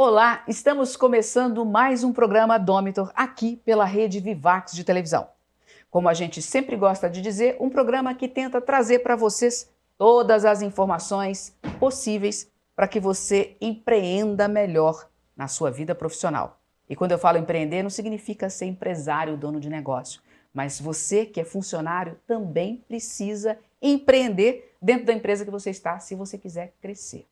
Olá, estamos começando mais um programa Domitor aqui pela rede Vivax de televisão. Como a gente sempre gosta de dizer, um programa que tenta trazer para vocês todas as informações possíveis para que você empreenda melhor na sua vida profissional. E quando eu falo empreender, não significa ser empresário, dono de negócio, mas você que é funcionário também precisa empreender dentro da empresa que você está, se você quiser crescer.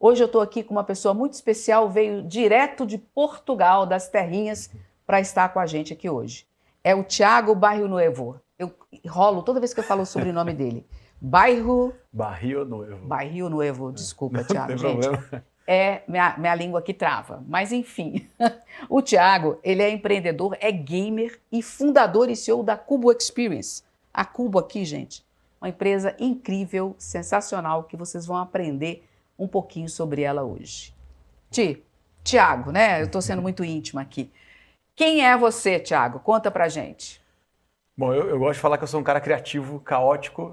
Hoje eu estou aqui com uma pessoa muito especial, veio direto de Portugal, das terrinhas, para estar com a gente aqui hoje. É o Thiago Barrio Nuevo. Eu rolo toda vez que eu falo o sobrenome dele. Barrio Nuevo. Barrio Nuevo, desculpa, Thiago, Não tem gente. problema. É minha língua que trava. Mas enfim, o Thiago, ele é empreendedor, é gamer e fundador e CEO da Cubo Experience. A Cubo aqui, gente, uma empresa incrível, sensacional, que vocês vão aprender um pouquinho sobre ela hoje. Thiago, né? Eu estou sendo muito íntima aqui. Quem é você, Thiago? Conta pra gente. Bom, eu gosto de falar que eu sou um cara criativo, caótico.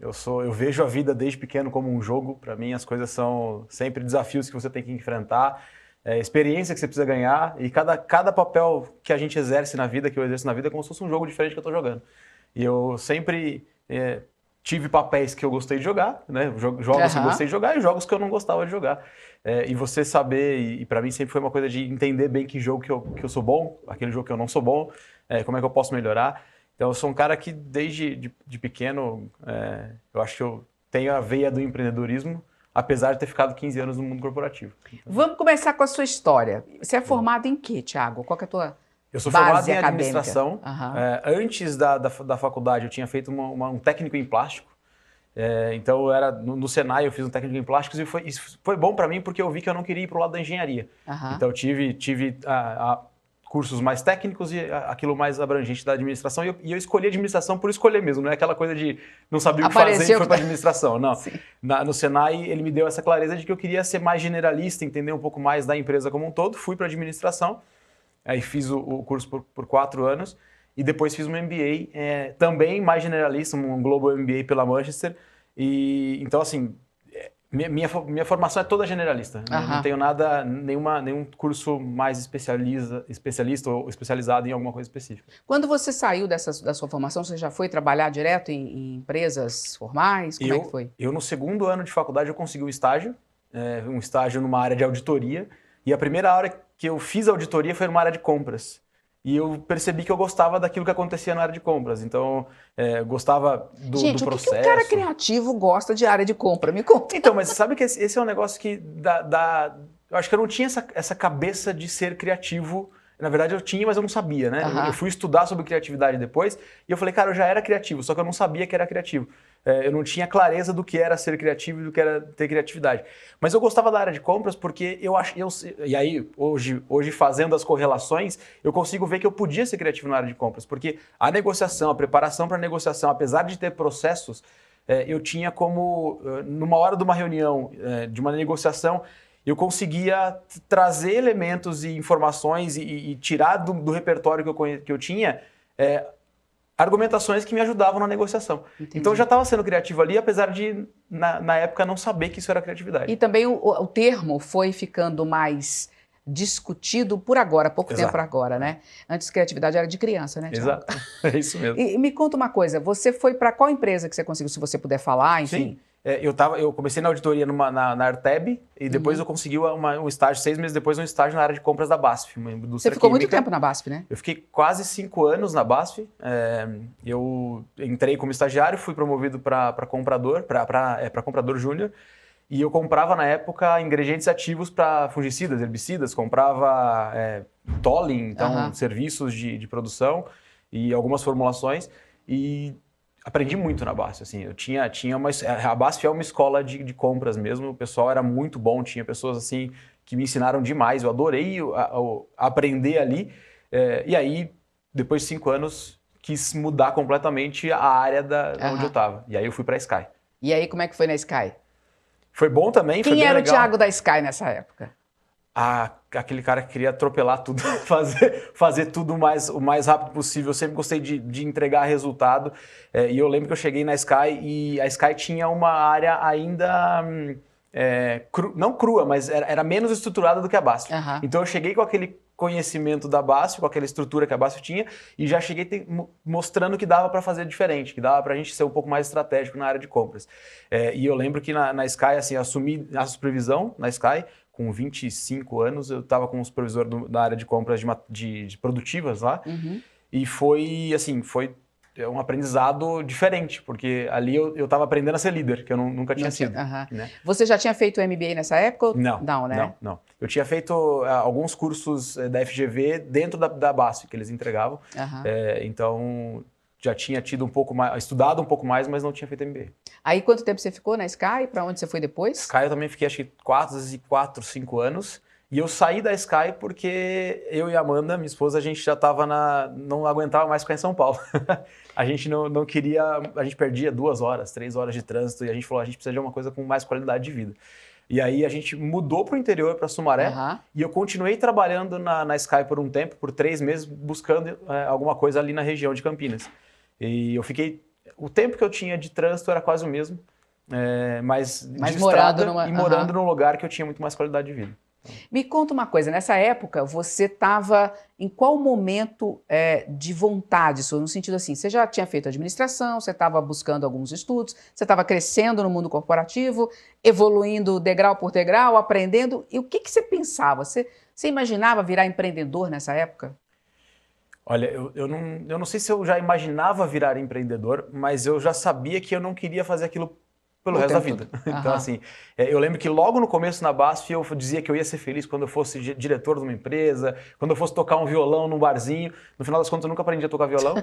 Eu vejo a vida desde pequeno como um jogo. Para mim, as coisas são sempre desafios que você tem que enfrentar, experiência que você precisa ganhar. E cada papel que a gente exerce na vida, que eu exerço na vida, é como se fosse um jogo diferente que eu estou jogando. E eu sempre tive papéis que eu gostei de jogar, né? Jogos que eu gostei de jogar e jogos que eu não gostava de jogar. E você saber, e para mim sempre foi uma coisa de entender bem que jogo que eu sou bom, aquele jogo que eu não sou bom, como é que eu posso melhorar. Então eu sou um cara que desde de pequeno, eu acho que eu tenho a veia do empreendedorismo, apesar de ter ficado 15 anos no mundo corporativo. Então, vamos começar com a sua história. Você é formado em quê, Thiago? Qual que é a tua eu sou base formado em acadêmica? administração. Antes da faculdade, eu tinha feito um técnico em plástico. Então, eu era no Senai, eu fiz um técnico em plásticos e isso foi bom para mim porque eu vi que eu não queria ir para o lado da engenharia. Então, eu tive cursos mais técnicos e aquilo mais abrangente da administração. E eu escolhi administração por escolher mesmo, não é aquela coisa de não saber o que fazer e foi para administração. Não. No Senai, ele me deu essa clareza de que eu queria ser mais generalista, entender um pouco mais da empresa como um todo. Fui para administração. Aí fiz o curso por 4 anos e depois fiz um MBA também mais generalista, um Global MBA pela Manchester. E então, assim, minha formação é toda generalista. Não tenho nenhum curso mais especialista ou especializado em alguma coisa específica. Quando você saiu da sua formação, você já foi trabalhar direto em empresas formais? Como é que foi? Eu, no segundo ano de faculdade, eu consegui um estágio numa área de auditoria. E a primeira hora que eu fiz auditoria foi numa área de compras. E eu percebi que eu gostava daquilo que acontecia na área de compras. Então, eu gostava do Gente, processo. o que um cara criativo gosta de área de compra? Me conta. Então, mas sabe que esse é um negócio que eu acho que eu não tinha essa cabeça de ser criativo. Na verdade, eu tinha, mas eu não sabia, né? Eu fui estudar sobre criatividade depois e eu falei, cara, eu já era criativo, só que eu não sabia que era criativo. Eu não tinha clareza do que era ser criativo e do que era ter criatividade. Mas eu gostava da área de compras porque e aí, hoje fazendo as correlações, eu consigo ver que eu podia ser criativo na área de compras, porque a negociação, a preparação para a negociação, apesar de ter processos, eu tinha como, numa hora de uma reunião, de uma negociação, eu conseguia trazer elementos e informações e tirar do repertório que eu tinha argumentações que me ajudavam na negociação. Entendi. Então eu já estava sendo criativo ali, apesar de, na época, não saber que isso era criatividade. E também o termo foi ficando mais discutido por agora, pouco tempo agora, né? Antes criatividade era de criança, né, Thiago? Exato, é isso mesmo. E me conta uma coisa, você foi para qual empresa que você conseguiu, se você puder falar, enfim? Sim. Eu comecei na auditoria na Arteb e depois eu consegui um estágio, 6 meses depois, um estágio na área de compras da BASF, uma indústria Você ficou química. muito tempo na BASF, né? Eu fiquei quase 5 anos na BASF. Eu entrei como estagiário, fui promovido para comprador júnior. E eu comprava, na época, ingredientes ativos para fungicidas, herbicidas. Comprava tolling, então serviços de produção e algumas formulações. E aprendi muito na BASF, assim, a BASF é uma escola de compras mesmo, o pessoal era muito bom, tinha pessoas assim que me ensinaram demais, eu adorei aprender ali, e aí, depois de 5 anos, quis mudar completamente a área onde eu estava, e aí eu fui para a Sky. E aí, como é que foi na Sky? Foi bom também, foi bem legal. Quem era o Thiago da Sky nessa época? Aquele cara que queria atropelar tudo, fazer tudo o mais rápido possível. Eu sempre gostei de entregar resultado. E eu lembro que eu cheguei na Sky e a Sky tinha uma área ainda não crua, mas era menos estruturada do que a BASF. Uhum. Então eu cheguei com aquele conhecimento da BASF, com aquela estrutura que a BASF tinha, e já cheguei mostrando que dava para fazer diferente, que dava para a gente ser um pouco mais estratégico na área de compras. E eu lembro que na Sky, assim, assumi a supervisão na Sky, com 25 anos, eu estava como supervisor da área de compras de produtivas lá, e foi um aprendizado diferente, porque ali eu estava aprendendo a ser líder, que eu nunca tinha sido. Né? Você já tinha feito o MBA nessa época? Não, né? Não. Eu tinha feito alguns cursos da FGV dentro da BASF, que eles entregavam. Então, já tinha tido estudado um pouco mais, mas não tinha feito MBA. Aí, quanto tempo você ficou na Sky? Para onde você foi depois? Sky eu também fiquei, acho que 4, 5 anos. E eu saí da Sky porque eu e a Amanda, minha esposa, a gente já estava não aguentava mais ficar em São Paulo. A gente não queria, a gente perdia 2 horas, 3 horas de trânsito e a gente falou, a gente precisa de uma coisa com mais qualidade de vida. E aí a gente mudou para o interior, para Sumaré, e eu continuei trabalhando na Sky por um tempo, por 3 meses, buscando alguma coisa ali na região de Campinas. E eu fiquei, o tempo que eu tinha de trânsito era quase o mesmo, mas de estrada e morando num lugar que eu tinha muito mais qualidade de vida. Me conta uma coisa, nessa época você estava em qual momento de vontade sua? No sentido assim, você já tinha feito administração, você estava buscando alguns estudos, você estava crescendo no mundo corporativo, evoluindo degrau por degrau, aprendendo, e o que você pensava? Você imaginava virar empreendedor nessa época? Olha, eu não sei se eu já imaginava virar empreendedor, mas eu já sabia que eu não queria fazer aquilo pelo resto da vida. Então, assim, eu lembro que logo no começo na BASF eu dizia que eu ia ser feliz quando eu fosse diretor de uma empresa, quando eu fosse tocar um violão num barzinho. No final das contas, eu nunca aprendi a tocar violão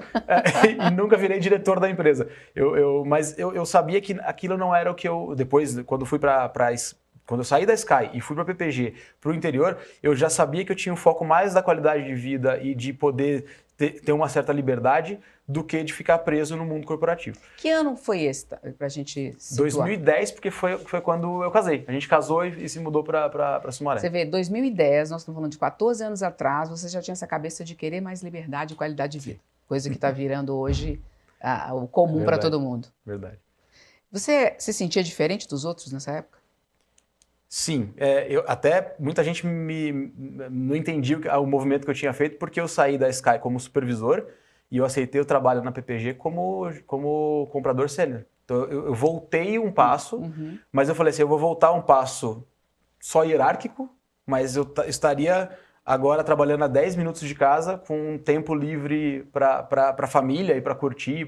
e nunca virei diretor da empresa. Mas eu sabia que aquilo não era o que eu... Depois, quando eu saí da Sky e fui para a PPG, para o interior, eu já sabia que eu tinha um foco mais da qualidade de vida e de poder ter uma certa liberdade do que de ficar preso no mundo corporativo. Que ano foi esse, para a gente situar? 2010, porque foi quando eu casei. A gente casou e se mudou para Sumaré. Você vê, 2010, nós estamos falando de 14 anos atrás, você já tinha essa cabeça de querer mais liberdade e qualidade de vida. Coisa que está virando hoje o comum para todo mundo. Verdade. Você se sentia diferente dos outros nessa época? Sim, até muita gente não entendia o movimento que eu tinha feito porque eu saí da Sky como supervisor e eu aceitei o trabalho na PPG como comprador sênior. Então eu voltei um passo, mas eu falei assim, eu vou voltar um passo só hierárquico, mas eu estaria agora trabalhando a 10 minutos de casa com um tempo livre para a família e para curtir,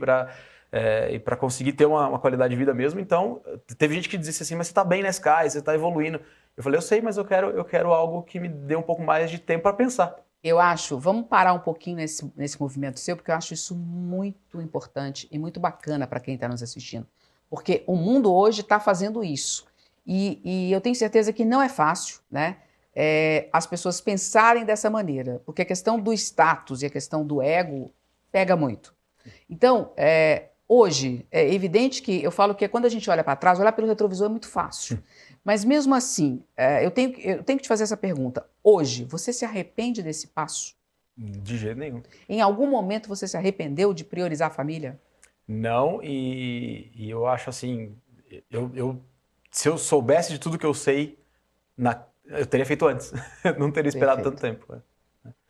e para conseguir ter uma qualidade de vida mesmo. Então, teve gente que disse assim, mas você está bem na Sky, você está evoluindo. Eu falei, eu sei, mas eu quero algo que me dê um pouco mais de tempo para pensar. Eu acho, vamos parar um pouquinho nesse movimento seu, porque eu acho isso muito importante e muito bacana para quem está nos assistindo. Porque o mundo hoje está fazendo isso. E eu tenho certeza que não é fácil, né? As pessoas pensarem dessa maneira, porque a questão do status e a questão do ego pega muito. Então, hoje, é evidente que eu falo que quando a gente olha para trás, olhar pelo retrovisor é muito fácil. Mas mesmo assim, eu tenho que te fazer essa pergunta. Hoje, você se arrepende desse passo? De jeito nenhum. Em algum momento você se arrependeu de priorizar a família? Não, e eu acho assim, se eu soubesse de tudo que eu sei, eu teria feito antes. Não teria esperado tanto tempo.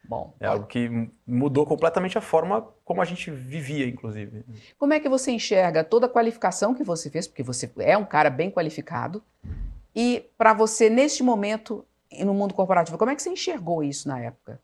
Bom, algo que mudou completamente a forma como a gente vivia, inclusive. Como é que você enxerga toda a qualificação que você fez, porque você é um cara bem qualificado, e para você, neste momento, no mundo corporativo, como é que você enxergou isso na época?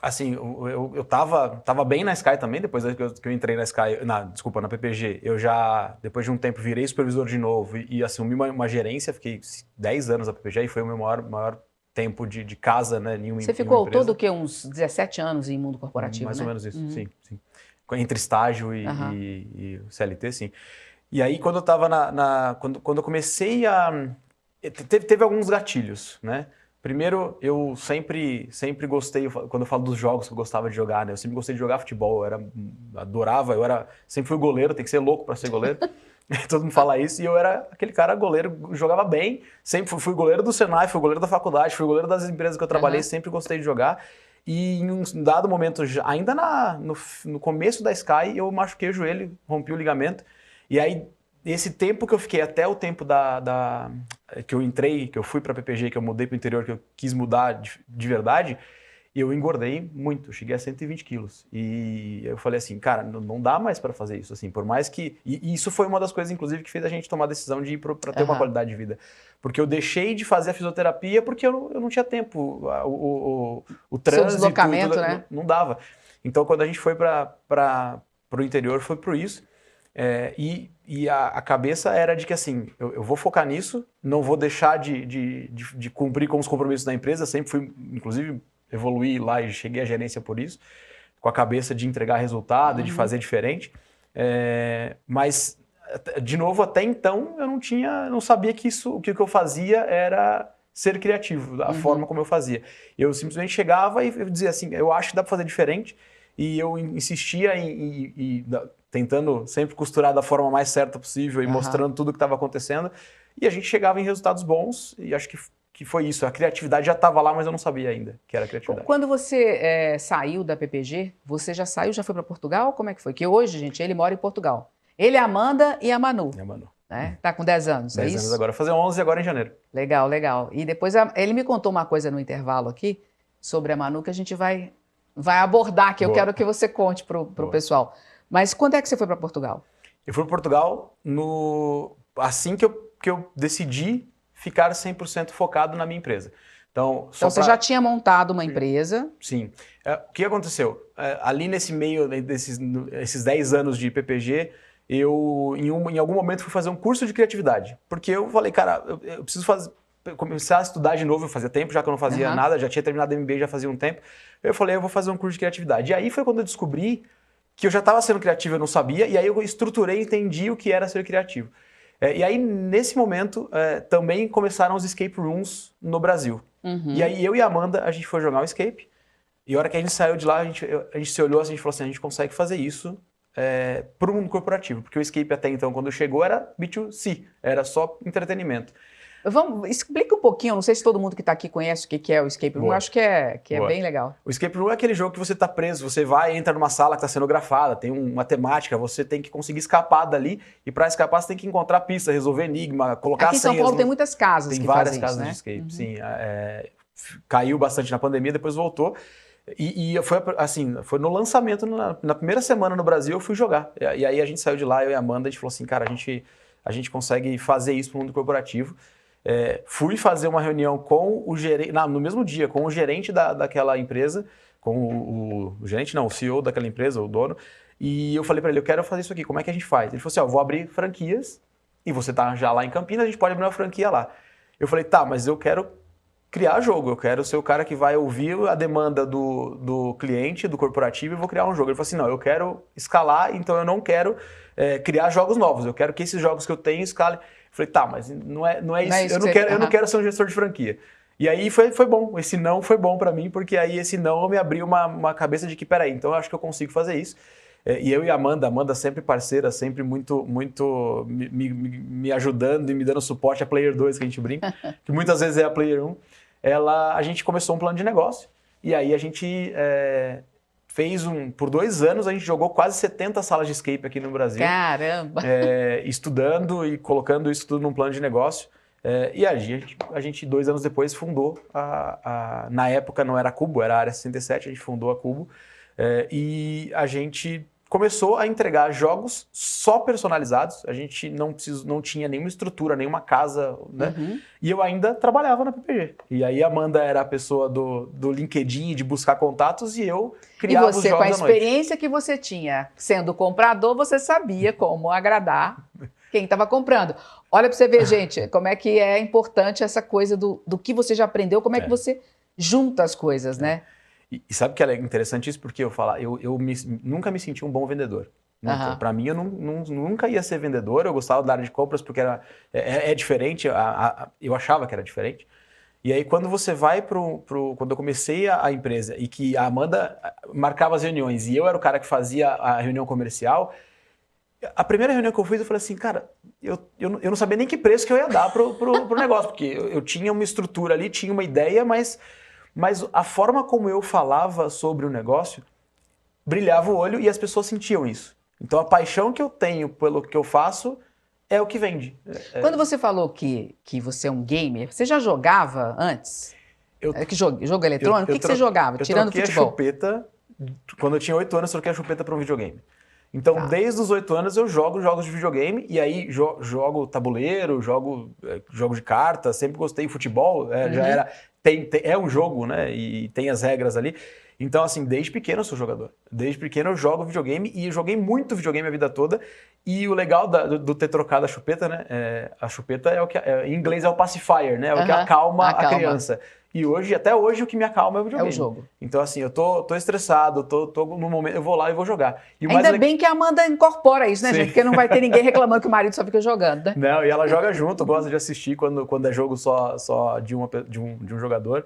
Assim, eu tava bem na Sky também, depois que eu entrei na Sky, na PPG, eu já, depois de um tempo, virei supervisor de novo e assumi uma gerência, fiquei 10 anos na PPG e foi o meu maior tempo de casa, né? Você ficou todo o quê? Uns 17 anos em mundo corporativo, mais né? ou menos isso, sim. Entre estágio e CLT, sim. E aí, quando eu estava quando eu comecei a... Teve alguns gatilhos, né? Primeiro, eu sempre gostei, quando eu falo dos jogos que eu gostava de jogar, né? Eu sempre gostei de jogar futebol, adorava, sempre fui goleiro, tem que ser louco para ser goleiro. Todo mundo fala isso, e eu era aquele cara goleiro, jogava bem, sempre fui goleiro do Senai, fui goleiro da faculdade, fui goleiro das empresas que eu trabalhei, sempre gostei de jogar. E em um dado momento, ainda no começo da Sky, eu machuquei o joelho, rompi o ligamento, e aí esse tempo que eu fiquei até o tempo que eu entrei, que eu fui para a PPG, que eu mudei para o interior, que eu quis mudar de verdade, eu engordei muito, eu cheguei a 120 quilos. E eu falei assim, cara, não dá mais para fazer isso, assim, por mais que... E isso foi uma das coisas, inclusive, que fez a gente tomar a decisão de ir para ter uma qualidade de vida. Porque eu deixei de fazer a fisioterapia porque eu não tinha tempo, o trânsito... Seu deslocamento, tudo, né? Não dava. Então, quando a gente foi para o interior, foi por isso. E a cabeça era de que, assim, eu vou focar nisso, não vou deixar de cumprir com os compromissos da empresa, sempre fui, inclusive... evoluí lá e cheguei à gerência por isso, com a cabeça de entregar resultado, de fazer diferente. Mas, de novo, até então, eu não sabia que o que eu fazia era ser criativo, a forma como eu fazia. Eu simplesmente chegava e eu dizia assim, eu acho que dá para fazer diferente, e eu insistia tentando sempre costurar da forma mais certa possível e mostrando tudo o que estava acontecendo, e a gente chegava em resultados bons, e acho que foi isso. A criatividade já estava lá, mas eu não sabia ainda que era criatividade. Quando você saiu da PPG, você já saiu, já foi para Portugal? Como é que foi? Que hoje, gente, ele mora em Portugal. Ele, a Amanda e a Manu. E a Manu. Né? Tá com 10 anos, 10 é isso? anos agora, fazer 11 agora em janeiro. Legal, legal. E depois ele me contou uma coisa no intervalo aqui sobre a Manu que a gente vai abordar, que eu quero que você conte pro pessoal. Mas quando é que você foi para Portugal? Eu fui para Portugal assim que eu decidi ficar 100% focado na minha empresa. Então você já tinha montado uma empresa? Sim. O que aconteceu? Ali nesse meio esses 10 anos de PPG, eu em algum momento fui fazer um curso de criatividade. Porque eu falei, cara, eu preciso começar a estudar de novo, fazia tempo já que eu não fazia nada, já tinha terminado o MBA já fazia um tempo. Eu falei, eu vou fazer um curso de criatividade. E aí foi quando eu descobri que eu já estava sendo criativo, eu não sabia, e aí eu estruturei e entendi o que era ser criativo. E aí, nesse momento, também começaram os escape rooms no Brasil. E aí, eu e a Amanda, a gente foi jogar um escape. E a hora que a gente saiu de lá, a gente se olhou assim, a gente falou assim, a gente consegue fazer isso para o mundo corporativo. Porque o escape até então, quando chegou, era B2C, era só entretenimento. Explica um pouquinho, não sei se todo mundo que está aqui conhece o que é o escape room, eu acho que é bem legal. O escape room é aquele jogo que você está preso, você vai, entra numa sala que está cenografada, tem uma temática, você tem que conseguir escapar dali, e para escapar você tem que encontrar pista, resolver enigma, colocar senhas. Aqui em São Paulo tem muitas casas que fazem isso, né? Tem várias casas de escape, sim. Caiu bastante na pandemia, depois voltou. E foi no lançamento, na primeira semana no Brasil, eu fui jogar. E aí a gente saiu de lá, eu e a Amanda, a gente falou assim, cara, a gente consegue fazer isso pro mundo corporativo. Fui fazer uma reunião com o gerente, no mesmo dia, com o gerente daquela empresa, com o gerente não, o CEO daquela empresa, o dono, e eu falei para ele, eu quero fazer isso aqui, como é que a gente faz? Ele falou assim, eu vou abrir franquias, e você tá já lá em Campinas, a gente pode abrir uma franquia lá. Eu falei, tá, mas eu quero criar jogo, eu quero ser o cara que vai ouvir a demanda do cliente, do corporativo, e vou criar um jogo. Ele falou assim, não, eu quero escalar, então eu não quero criar jogos novos, eu quero que esses jogos que eu tenho escalem. Falei, tá, mas não é isso. Eu não quero ser um gestor de franquia. E aí foi bom. Esse não foi bom para mim, porque aí esse não me abriu uma cabeça de que, peraí, então eu acho que eu consigo fazer isso. E eu e a Amanda sempre parceira, sempre muito me ajudando e me dando suporte a Player 2, que a gente brinca, que muitas vezes é a Player 1. A gente começou um plano de negócio, e aí a gente por 2 anos, a gente jogou quase 70 salas de escape aqui no Brasil. Caramba! Estudando e colocando isso tudo num plano de negócio. E a gente 2 anos depois, fundou na época não era a Cubo, era a Área 67, a gente fundou a Cubo. E a gente começou a entregar jogos só personalizados. A gente não tinha nenhuma estrutura, nenhuma casa, né? E eu ainda trabalhava na PPG. E aí a Amanda era a pessoa do LinkedIn, de buscar contatos, e eu criava os jogos à noite. E você, com a experiência que você tinha sendo comprador, você sabia como agradar quem estava comprando. Olha para você ver, gente, como é que é importante essa coisa do que você já aprendeu, como é que você junta as coisas, né? E sabe que é interessante isso? Porque eu nunca me senti um bom vendedor. Para mim, eu nunca ia ser vendedor. Eu gostava da área de compras porque é diferente. Eu achava que era diferente. E aí, quando você vai quando eu comecei a empresa e que a Amanda marcava as reuniões e eu era o cara que fazia a reunião comercial, a primeira reunião que eu fiz, eu falei assim, cara, eu não sabia nem que preço que eu ia dar pro negócio, porque eu tinha uma estrutura ali, tinha uma ideia, mas a forma como eu falava sobre o negócio brilhava o olho e as pessoas sentiam isso. Então a paixão que eu tenho pelo que eu faço é o que vende. Quando você falou que você é um gamer, você já jogava antes? Que jogo eletrônico? O que você jogava, tirando futebol? Eu troquei a chupeta, quando eu tinha 8 anos, eu troquei a chupeta para um videogame. Então, desde os 8 anos, eu jogo jogos de videogame, e aí jogo tabuleiro, jogo de carta, sempre gostei de futebol, já era... é um jogo, né? E tem as regras ali. Então, assim, desde pequeno eu sou jogador. Desde pequeno eu jogo videogame e joguei muito videogame a vida toda. E o legal do ter trocado a chupeta, né? A chupeta é o que, em inglês é o pacifier, né? É o que acalma a criança. E hoje, até hoje, o que me acalma é o videogame. É o jogo. Então, assim, eu tô estressado, tô no momento, eu vou lá e vou jogar. E ainda bem que a Amanda incorpora isso, né, gente? Porque não vai ter ninguém reclamando que o marido só fica jogando, né? Não, e ela joga junto, gosta de assistir quando é jogo só de um jogador.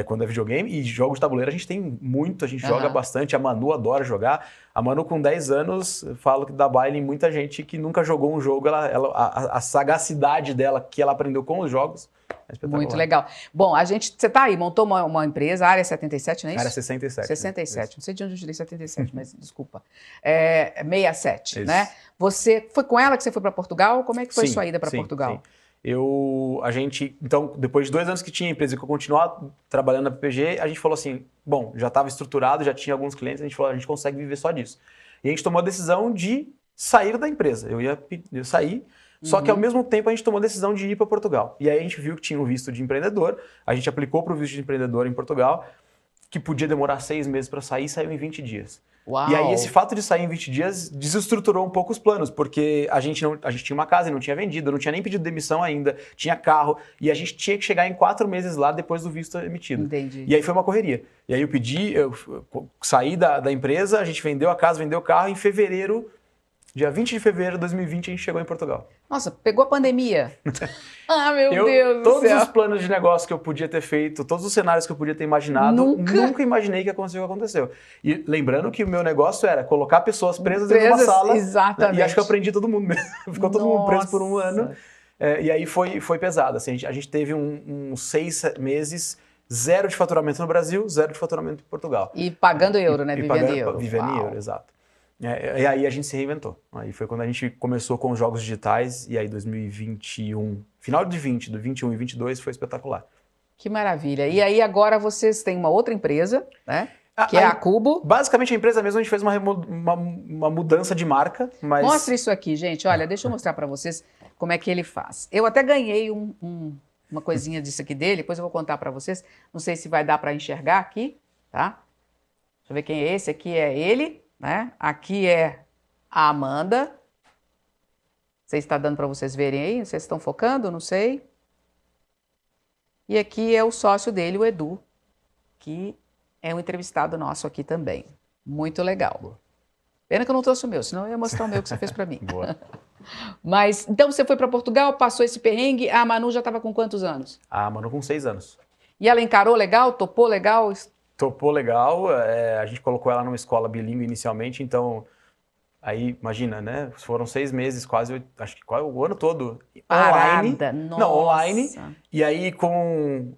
Quando é videogame, e jogos de tabuleiro a gente tem muito, a gente joga bastante, a Manu adora jogar. A Manu com 10 anos, falo que dá baile em muita gente que nunca jogou um jogo, a sagacidade dela, que ela aprendeu com os jogos, é espetacular. Muito legal. Bom, você tá aí, montou uma empresa, Área 77, não é isso? Área 67. 67, né? Não sei de onde eu tirei 77, mas desculpa. 67, né? Foi com ela que você foi para Portugal? Como é que foi sua ida para Portugal? Sim. Então, depois de 2 anos que tinha a empresa e que eu continuava trabalhando na PPG, a gente falou assim, bom, já estava estruturado, já tinha alguns clientes, a gente falou, a gente consegue viver só disso. E a gente tomou a decisão de sair da empresa. Eu saí, só que ao mesmo tempo a gente tomou a decisão de ir para Portugal. E aí a gente viu que tinha um visto de empreendedor, a gente aplicou para o visto de empreendedor em Portugal, que podia demorar 6 meses para sair, e saiu em 20 dias. Uau. E aí esse fato de sair em 20 dias desestruturou um pouco os planos, porque a gente tinha uma casa e não tinha vendido, não tinha nem pedido demissão ainda, tinha carro, e a gente tinha que chegar em 4 meses lá depois do visto emitido. Entendi. E aí foi uma correria. E aí eu saí da empresa, a gente vendeu a casa, vendeu o carro, em fevereiro, dia 20 de fevereiro de 2020, a gente chegou em Portugal. Nossa, pegou a pandemia. Meu Deus do céu. Todos os planos de negócio que eu podia ter feito, todos os cenários que eu podia ter imaginado, nunca imaginei que aconteceu o que aconteceu. E lembrando que o meu negócio era colocar pessoas presas dentro de uma sala. Exatamente. Né? E acho que eu aprendi todo mundo mesmo. Ficou todo mundo preso por um ano. E aí foi pesado. Assim, a gente teve uns 6 meses, 0 de faturamento no Brasil, 0 de faturamento em Portugal. E pagando euro, né? Vivendo em euro. Vivendo em euro, exato. E aí a gente se reinventou. Aí foi quando a gente começou com os jogos digitais, e aí 2021, final de 20, do 21 e 22 foi espetacular. Que maravilha. E aí agora vocês têm uma outra empresa, né? Que é a Cubo. Basicamente a empresa mesmo, a gente fez uma mudança de marca, mas... Mostra isso aqui, gente. Olha, deixa eu mostrar para vocês como é que ele faz. Eu até ganhei uma coisinha disso aqui dele, depois eu vou contar para vocês. Não sei se vai dar para enxergar aqui, tá? Deixa eu ver quem é esse. Aqui é ele. Né? Aqui é a Amanda. Não sei se está dando para vocês verem aí. Vocês estão focando? Não sei. E aqui é o sócio dele, o Edu, que é um entrevistado nosso aqui também. Muito legal. Pena que eu não trouxe o meu, senão eu ia mostrar o meu que você fez para mim. Boa. Mas, então você foi para Portugal, passou esse perrengue. A Manu já estava com quantos anos? A Manu com 6 anos. E ela encarou legal? Topou legal? Topou legal, a gente colocou ela numa escola bilíngue inicialmente, então, aí, imagina, né, foram 6 meses quase, acho que quase o ano todo, online. Nossa. Não, online, e aí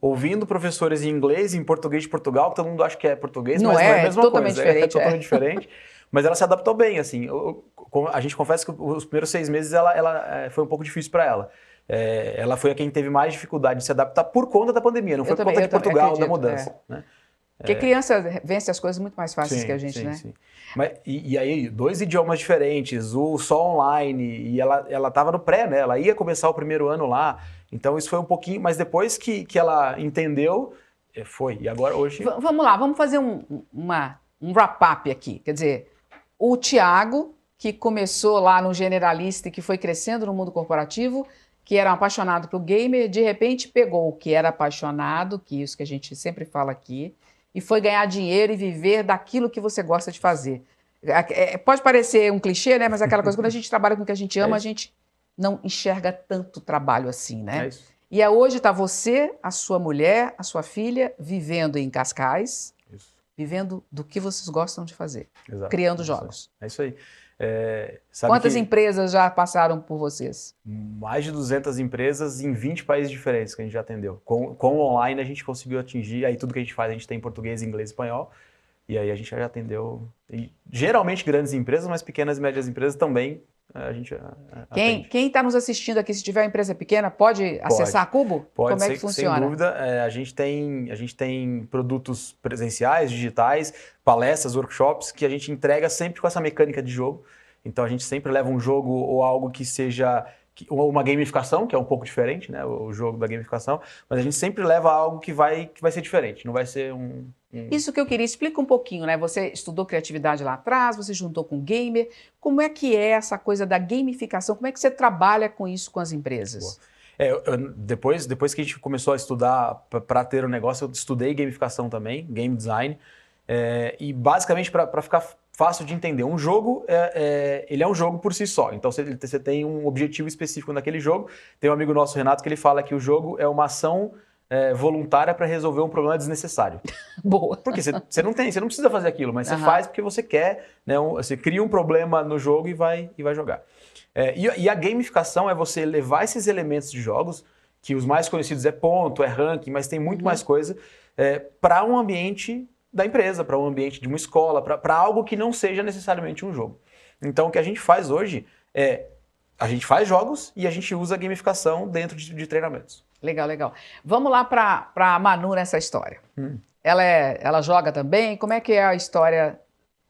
ouvindo professores em inglês e em português de Portugal, todo mundo acha que é português, mas não é a mesma totalmente coisa, diferente, é totalmente diferente, mas ela se adaptou bem, assim, a gente confessa que os primeiros 6 meses ela foi um pouco difícil para ela. Ela foi a quem teve mais dificuldade de se adaptar por conta da pandemia, não foi por conta de Portugal, acredito, da mudança, né? Porque criança vence as coisas muito mais fáceis que a gente, né? Sim. Mas, e aí, 2 idiomas diferentes, só online, e ela estava no pré, né? Ela ia começar o primeiro ano lá, então isso foi um pouquinho, mas depois que ela entendeu, foi. E agora, hoje... Vamos lá, vamos fazer um wrap-up aqui. Quer dizer, o Thiago, que começou lá no generalista e que foi crescendo no mundo corporativo, que era um apaixonado pelo gamer, de repente pegou o que era apaixonado, que isso que a gente sempre fala aqui, e foi ganhar dinheiro e viver daquilo que você gosta de fazer. Pode parecer um clichê, né? Mas aquela coisa, quando a gente trabalha com o que a gente ama, a gente não enxerga tanto trabalho assim, né? E hoje está você, a sua mulher, a sua filha, vivendo em Cascais, vivendo do que vocês gostam de fazer, criando jogos. É isso aí. Quantas empresas já passaram por vocês? Mais de 200 empresas em 20 países diferentes que a gente já atendeu. Com online a gente conseguiu atingir, aí tudo que a gente faz a gente tem em português, inglês e espanhol, e aí a gente já atendeu, geralmente grandes empresas, mas pequenas e médias empresas também a gente atende. Quem está nos assistindo aqui, se tiver uma empresa pequena, pode acessar a Cubo? Pode, como é que funciona? Sem dúvida. A gente tem produtos presenciais, digitais, palestras, workshops, que a gente entrega sempre com essa mecânica de jogo. Então a gente sempre leva um jogo ou algo que seja uma gamificação, que é um pouco diferente, né? O jogo da gamificação, mas a gente sempre leva algo que vai ser diferente, não vai ser Isso que eu queria, explica um pouquinho, né? Você estudou criatividade lá atrás, você juntou com gamer, como é que é essa coisa da gamificação, como é que você trabalha com isso com as empresas? Depois que a gente começou a estudar para ter o negócio, eu estudei gamificação também, game design, e basicamente para ficar fácil de entender, um jogo, ele é um jogo por si só, então você tem um objetivo específico naquele jogo. Tem um amigo nosso, Renato, que ele fala que o jogo é uma ação voluntária para resolver um problema desnecessário. Boa. Porque você não precisa fazer aquilo, mas você faz porque você quer, né? Você cria um problema no jogo e vai jogar. E a gamificação é você levar esses elementos de jogos, que os mais conhecidos é ponto, é ranking, mas tem muito mais coisa, para um ambiente da empresa, para um ambiente de uma escola, para algo que não seja necessariamente um jogo. Então o que a gente faz hoje a gente faz jogos e a gente usa a gamificação dentro de treinamentos. Legal, legal. Vamos lá para a Manu nessa história. Ela joga também? Como é que é a história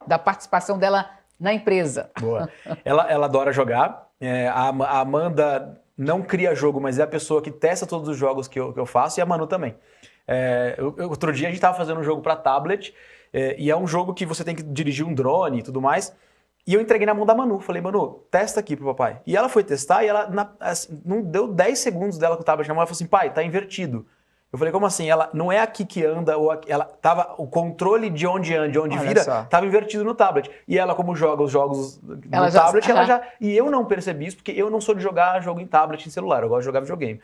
da participação dela na empresa? Boa. Ela adora jogar. A Amanda não cria jogo, mas é a pessoa que testa todos os jogos que eu faço, e a Manu também. Outro dia a gente estava fazendo um jogo para tablet, e é um jogo que você tem que dirigir um drone e tudo mais. E eu entreguei na mão da Manu, falei, Manu, testa aqui pro papai. E ela foi testar e ela não deu 10 segundos dela com o tablet na mão, ela falou assim, pai, tá invertido. Eu falei, como assim? Ela não é aqui que anda, ou aqui, o controle de onde anda, de onde vira, estava invertido no tablet. E ela, como joga os jogos no tablet, ela já... E eu não percebi isso, porque eu não sou de jogar jogo em tablet, em celular, eu gosto de jogar videogame.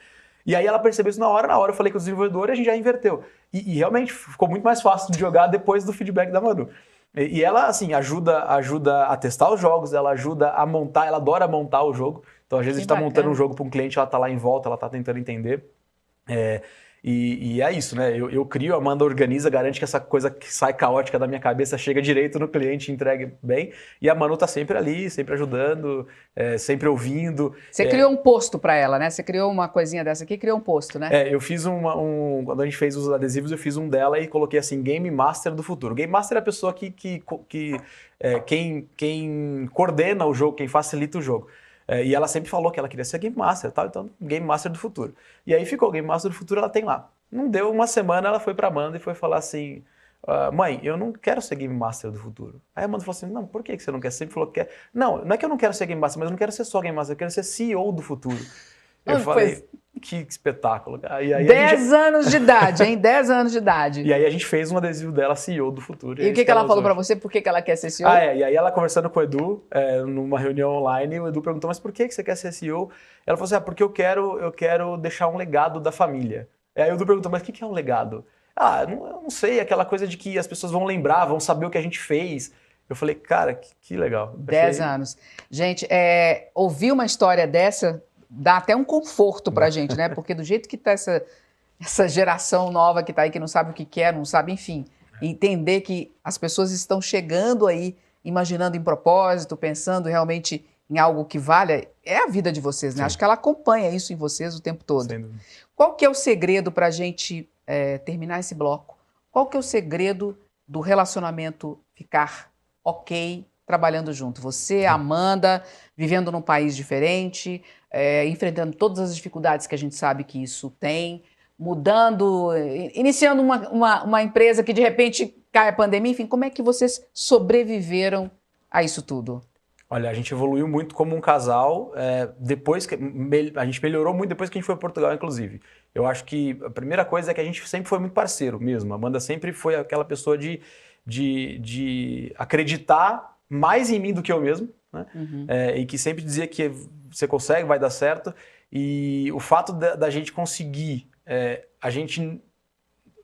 E aí ela percebeu isso na hora eu falei com o desenvolvedor e a gente já inverteu. E realmente ficou muito mais fácil de jogar depois do feedback da Manu. E ela, assim, ajuda a testar os jogos, ela ajuda a montar, ela adora montar o jogo. Então, às vezes, a gente está montando um jogo para um cliente, ela está lá em volta, ela está tentando entender. E é isso, né? Eu crio, a Amanda organiza, garante que essa coisa que sai caótica da minha cabeça chega direito no cliente e entregue bem. E a Manu tá sempre ali, sempre ajudando, sempre ouvindo. Você criou um posto para ela, né? Você criou uma coisinha dessa aqui, criou um posto, né? Eu fiz quando a gente fez os adesivos, eu fiz um dela e coloquei assim, Game Master do futuro. Game Master é a pessoa quem coordena o jogo, quem facilita o jogo. E ela sempre falou que ela queria ser Game Master, tal, então Game Master do futuro. E aí ficou, Game Master do futuro ela tem lá. Não deu uma semana, ela foi pra Amanda e foi falar assim, mãe, eu não quero ser Game Master do futuro. Aí a Amanda falou assim, não, por que você não quer? Você sempre falou que quer. Não é que eu não quero ser Game Master, mas eu não quero ser só Game Master, eu quero ser CEO do futuro. Eu falei, que espetáculo. E aí 10 anos de idade, hein? 10 anos de idade. E aí a gente fez um adesivo dela, CEO do futuro. E o que ela falou pra você? Por que ela quer ser CEO? E aí ela conversando com o Edu, numa reunião online, o Edu perguntou, mas por que você quer ser CEO? Ela falou assim, porque eu quero deixar um legado da família. E aí o Edu perguntou, mas o que é um legado? Eu não sei, aquela coisa de que as pessoas vão lembrar, vão saber o que a gente fez. Eu falei, cara, que legal. 10 anos. Gente, ouvir uma história dessa dá até um conforto pra gente, né? Porque do jeito que tá essa geração nova que tá aí, que não sabe o que quer, não sabe, enfim, entender que as pessoas estão chegando aí, imaginando em propósito, pensando realmente em algo que valha, é a vida de vocês, né? Sim. Acho que ela acompanha isso em vocês o tempo todo. Sem dúvida. Qual que é o segredo pra gente terminar esse bloco? Qual que é o segredo do relacionamento ficar ok, trabalhando junto? Você, a Amanda, vivendo num país diferente, enfrentando todas as dificuldades que a gente sabe que isso tem, mudando, iniciando uma empresa que de repente cai a pandemia, enfim, como é que vocês sobreviveram a isso tudo? Olha, a gente evoluiu muito como um casal, depois que a gente melhorou muito depois que a gente foi para Portugal, inclusive. Eu acho que a primeira coisa é que a gente sempre foi muito parceiro mesmo. A Amanda sempre foi aquela pessoa de acreditar mais em mim do que eu mesmo, né? Uhum. E que sempre dizia que você consegue, vai dar certo. E o fato da gente conseguir, a gente...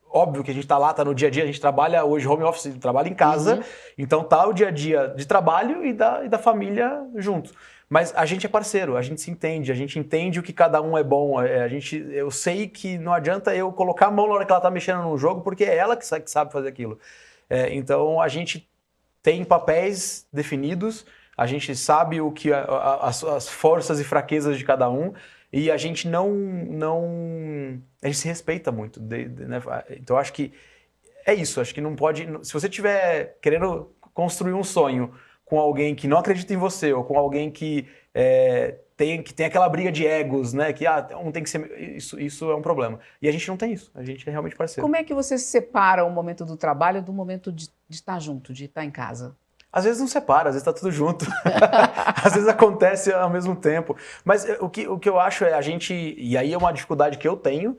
Óbvio que a gente tá lá, tá no dia a dia, a gente trabalha hoje home office, trabalha em casa, então tá o dia a dia de trabalho e da família junto. Mas a gente é parceiro, a gente se entende, a gente entende o que cada um é bom. Eu sei que não adianta eu colocar a mão na hora que ela tá mexendo no jogo, porque é ela que sabe fazer aquilo. Então a gente tem papéis definidos, a gente sabe o que as forças e fraquezas de cada um, e a gente a gente se respeita muito, né? Então, acho que é isso, acho que não pode... Se você estiver querendo construir um sonho com alguém que não acredita em você, ou com alguém que tem aquela briga de egos, né? Que um tem que ser... Isso é um problema. E a gente não tem isso, a gente é realmente parceiro. Como é que você separa o momento do trabalho do momento de estar junto, de estar em casa? Às vezes não separa, às vezes tá tudo junto. Às vezes acontece ao mesmo tempo. Mas o que eu acho é a gente... E aí é uma dificuldade que eu tenho,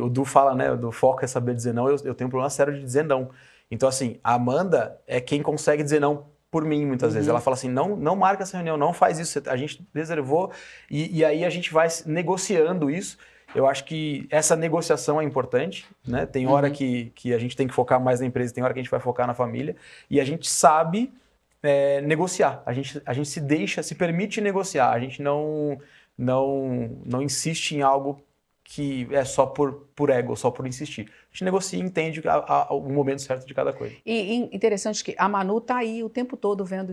o Du fala, né? Do foco é saber dizer não. Eu tenho um problema sério de dizer não. Então, assim, a Amanda é quem consegue dizer não por mim, muitas vezes. Ela fala assim, não marca essa reunião, não faz isso. A gente reservou e aí a gente vai negociando isso. Eu acho que essa negociação é importante, né? Tem hora que a gente tem que focar mais na empresa, tem hora que a gente vai focar na família. E a gente sabe negociar. A gente se permite negociar. A gente não insiste em algo que é só por ego, só por insistir. A gente negocia e entende o momento certo de cada coisa. E interessante que a Manu está aí o tempo todo vendo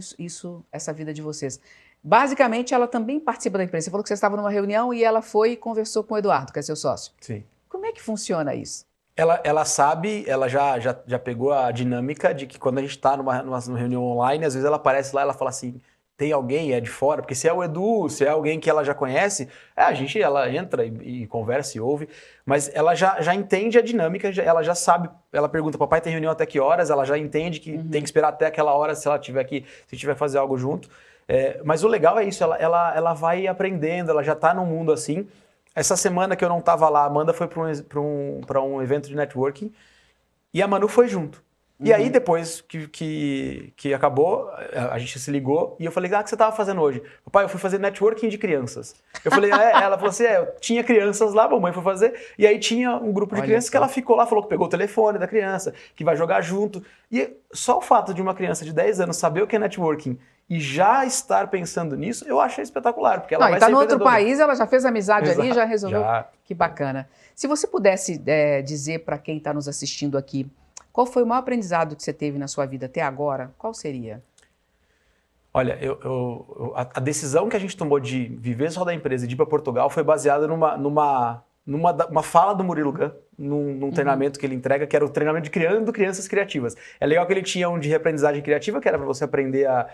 essa vida de vocês. Basicamente, ela também participa da empresa. Você falou que você estava numa reunião e ela foi e conversou com o Eduardo, que é seu sócio. Sim. Como é que funciona isso? Ela sabe, ela já pegou a dinâmica de que quando a gente está numa reunião online, às vezes ela aparece lá e ela fala assim, tem alguém de fora? Porque se é o Edu, se é alguém que ela já conhece, ela entra e conversa e ouve, mas ela já entende a dinâmica, ela já sabe, ela pergunta, papai tem reunião até que horas? Ela já entende que tem que esperar até aquela hora se ela tiver aqui, se tiver fazer algo junto. Mas o legal é isso, ela vai aprendendo, ela já está num mundo assim. Essa semana que eu não estava lá, a Amanda foi para um evento de networking e a Manu foi junto. E aí, depois que acabou, a gente se ligou e eu falei, o que você estava fazendo hoje? Papai, eu fui fazer networking de crianças. Eu falei, ela falou assim, eu tinha crianças lá, mamãe foi fazer, e aí tinha um grupo de crianças que ela ficou lá, falou que pegou o telefone da criança, que vai jogar junto. E só o fato de uma criança de 10 anos saber o que é networking e já estar pensando nisso, eu achei espetacular, porque ela vai ser ser no outro país, ela já fez amizade ali, já resolveu. Já. Que bacana. Se você pudesse dizer para quem está nos assistindo aqui, qual foi o maior aprendizado que você teve na sua vida até agora? Qual seria? Olha, a decisão que a gente tomou de viver só da empresa e de ir para Portugal foi baseada numa fala do Murilo Gun, num treinamento que ele entrega, que era o treinamento de criando crianças criativas. É legal que ele tinha um de reaprendizagem criativa, que era para você aprender a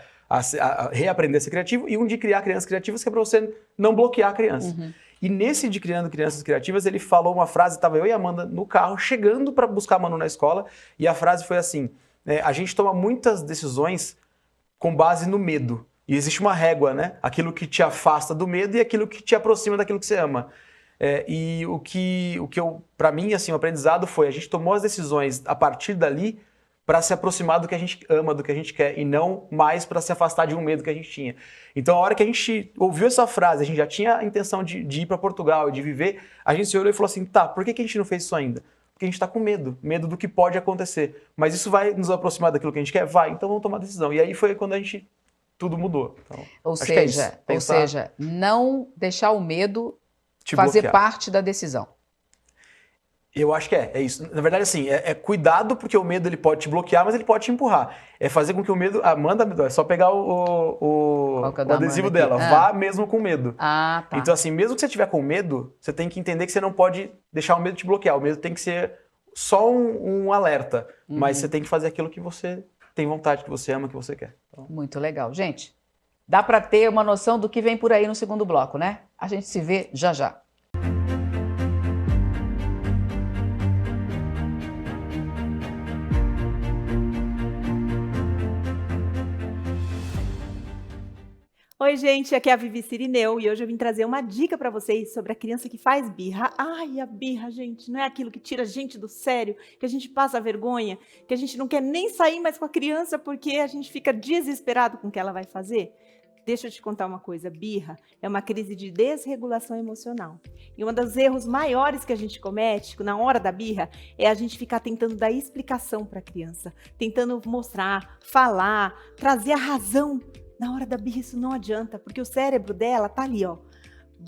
reaprender a ser criativo, e um de criar crianças criativas, que é para você não bloquear a criança. E nesse de Criando Crianças Criativas, ele falou uma frase, estava eu e a Amanda no carro, chegando para buscar a Manu na escola, e a frase foi assim, a gente toma muitas decisões com base no medo. E existe uma régua, né? Aquilo que te afasta do medo e aquilo que te aproxima daquilo que você ama. E o que para mim, assim, o aprendizado foi, a gente tomou as decisões a partir dali para se aproximar do que a gente ama, do que a gente quer, e não mais para se afastar de um medo que a gente tinha. Então, a hora que a gente ouviu essa frase, a gente já tinha a intenção de ir para Portugal e de viver, a gente se olhou e falou assim, tá, por que a gente não fez isso ainda? Porque a gente está com medo do que pode acontecer. Mas isso vai nos aproximar daquilo que a gente quer? Vai, então vamos tomar decisão. E aí foi quando tudo mudou. Então, ou seja, não deixar o medo fazer parte da decisão. Eu acho que é isso. Na verdade, assim, cuidado, porque o medo ele pode te bloquear, mas ele pode te empurrar. É fazer com que o medo... Amanda, é só pegar o adesivo dela. Vá mesmo com medo. Tá. Então, assim, mesmo que você estiver com medo, você tem que entender que você não pode deixar o medo te bloquear. O medo tem que ser só um alerta. Mas você tem que fazer aquilo que você tem vontade, que você ama, que você quer. Então... Muito legal. Gente, dá para ter uma noção do que vem por aí no segundo bloco, né? A gente se vê já já. Oi, gente, aqui é a Vivi Cirineu e hoje eu vim trazer uma dica para vocês sobre a criança que faz birra. Ai, a birra, gente, não é aquilo que tira a gente do sério, que a gente passa vergonha, que a gente não quer nem sair mais com a criança porque a gente fica desesperado com o que ela vai fazer? Deixa eu te contar uma coisa, birra é uma crise de desregulação emocional. E um dos erros maiores que a gente comete na hora da birra é a gente ficar tentando dar explicação para a criança, tentando mostrar, falar, trazer a razão. Na hora da birra isso não adianta, porque o cérebro dela tá ali, ó,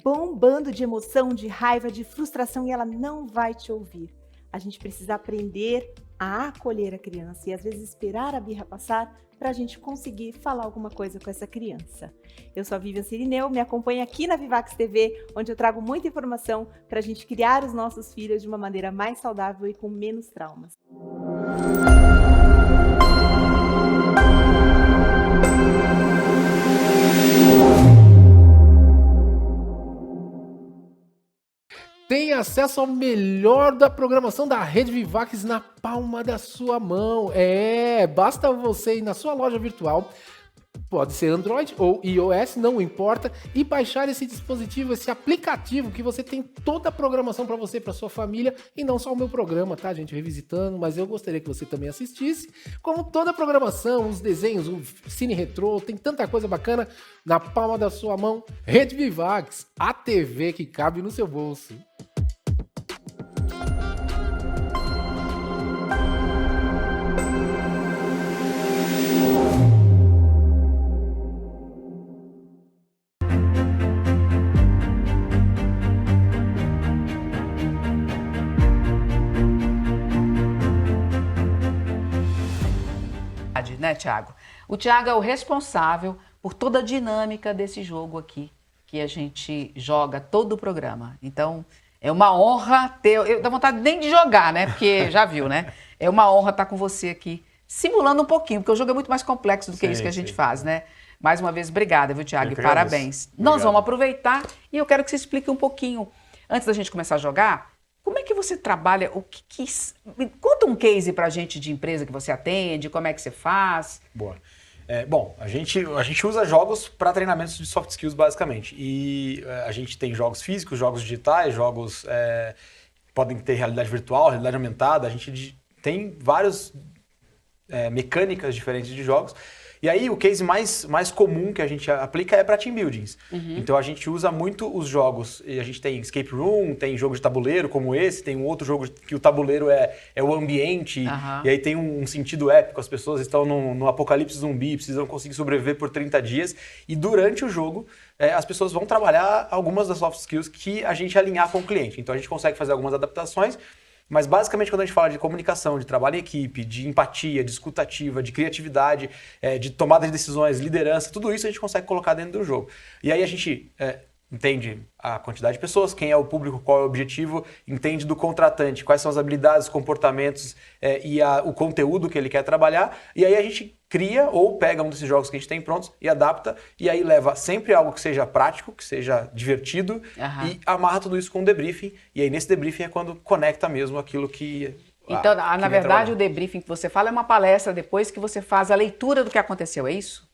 bombando de emoção, de raiva, de frustração e ela não vai te ouvir. A gente precisa aprender a acolher a criança e às vezes esperar a birra passar para a gente conseguir falar alguma coisa com essa criança. Eu sou a Vivian Cirineu, me acompanhe aqui na Vivax TV, onde eu trago muita informação para a gente criar os nossos filhos de uma maneira mais saudável e com menos traumas. Tem acesso ao melhor da programação da Rede Vivax na palma da sua mão. Basta você ir na sua loja virtual, pode ser Android ou iOS, não importa, e baixar esse dispositivo, esse aplicativo que você tem toda a programação para você, para sua família, e não só o meu programa, tá, gente, revisitando, mas eu gostaria que você também assistisse, como toda a programação, os desenhos, o Cine Retrô, tem tanta coisa bacana na palma da sua mão. Rede Vivax, a TV que cabe no seu bolso. Né, Thiago? O Thiago é o responsável por toda a dinâmica desse jogo aqui, que a gente joga todo o programa. Então, é uma honra ter... Eu dá vontade nem de jogar, né? Porque já viu, né? É uma honra estar com você aqui, simulando um pouquinho, porque o jogo é muito mais complexo do que isso que a gente faz, né? Mais uma vez, obrigada, viu, Thiago? E parabéns. Nós vamos aproveitar e eu quero que você explique um pouquinho, antes da gente começar a jogar, como é que você trabalha, conta um case pra gente de empresa que você atende, como é que você faz? Boa. Bom, a gente usa jogos para treinamentos de soft skills, basicamente. E a gente tem jogos físicos, jogos digitais, jogos podem ter realidade virtual, realidade aumentada. A gente tem várias mecânicas diferentes de jogos. E aí o case mais comum que a gente aplica é para team buildings. Então a gente usa muito os jogos, e a gente tem escape room, tem jogo de tabuleiro como esse, tem um outro jogo que o tabuleiro é o ambiente, e aí tem um sentido épico, as pessoas estão no apocalipse zumbi, precisam conseguir sobreviver por 30 dias, e durante o jogo as pessoas vão trabalhar algumas das soft skills que a gente alinhar com o cliente. Então a gente consegue fazer algumas adaptações, mas basicamente quando a gente fala de comunicação, de trabalho em equipe, de empatia, de escuta ativa, de criatividade, de tomada de decisões, liderança, tudo isso a gente consegue colocar dentro do jogo. E aí a gente entende a quantidade de pessoas, quem é o público, qual é o objetivo, entende do contratante, quais são as habilidades, comportamentos e o conteúdo que ele quer trabalhar, e aí a gente cria ou pega um desses jogos que a gente tem prontos e adapta, e aí leva sempre algo que seja prático, que seja divertido, e amarra tudo isso com um debriefing, e aí nesse debriefing é quando conecta mesmo aquilo que... Então, na verdade, o debriefing que você fala é uma palestra depois que você faz a leitura do que aconteceu, é isso?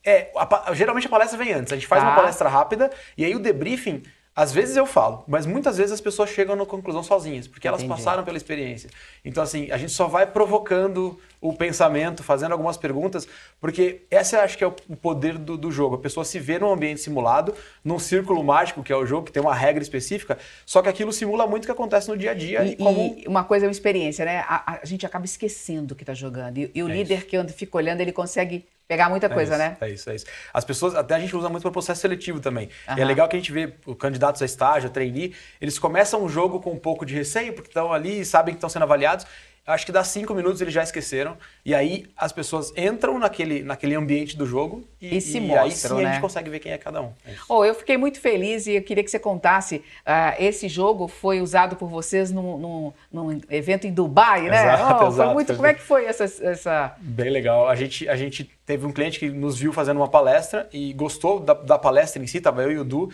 Geralmente a palestra vem antes. A gente faz uma palestra rápida e aí o debriefing, às vezes eu falo, mas muitas vezes as pessoas chegam na conclusão sozinhas, porque elas passaram pela experiência. Então, assim, a gente só vai provocando o pensamento, fazendo algumas perguntas, porque essa eu acho que é o poder do jogo. A pessoa se vê num ambiente simulado, num círculo mágico, que é o jogo, que tem uma regra específica, só que aquilo simula muito o que acontece no dia a dia. E uma coisa é uma experiência, né? A gente acaba esquecendo o que está jogando. E o líder que fica olhando, ele consegue pegar muita coisa, né? É isso. As pessoas, até a gente usa muito para processo seletivo também. E é legal que a gente vê os candidatos a estágio, a trainee, eles começam o jogo com um pouco de receio, porque estão ali e sabem que estão sendo avaliados. Acho que dá 5 minutos eles já esqueceram. E aí as pessoas entram naquele ambiente do jogo e se mostram, aí sim, né? A gente consegue ver quem é cada um. Eu fiquei muito feliz e eu queria que você contasse. Esse jogo foi usado por vocês num evento em Dubai, né? Exato. Foi muito. Como é que foi essa... Bem legal. A gente teve um cliente que nos viu fazendo uma palestra e gostou da palestra em si, estava eu e o Du,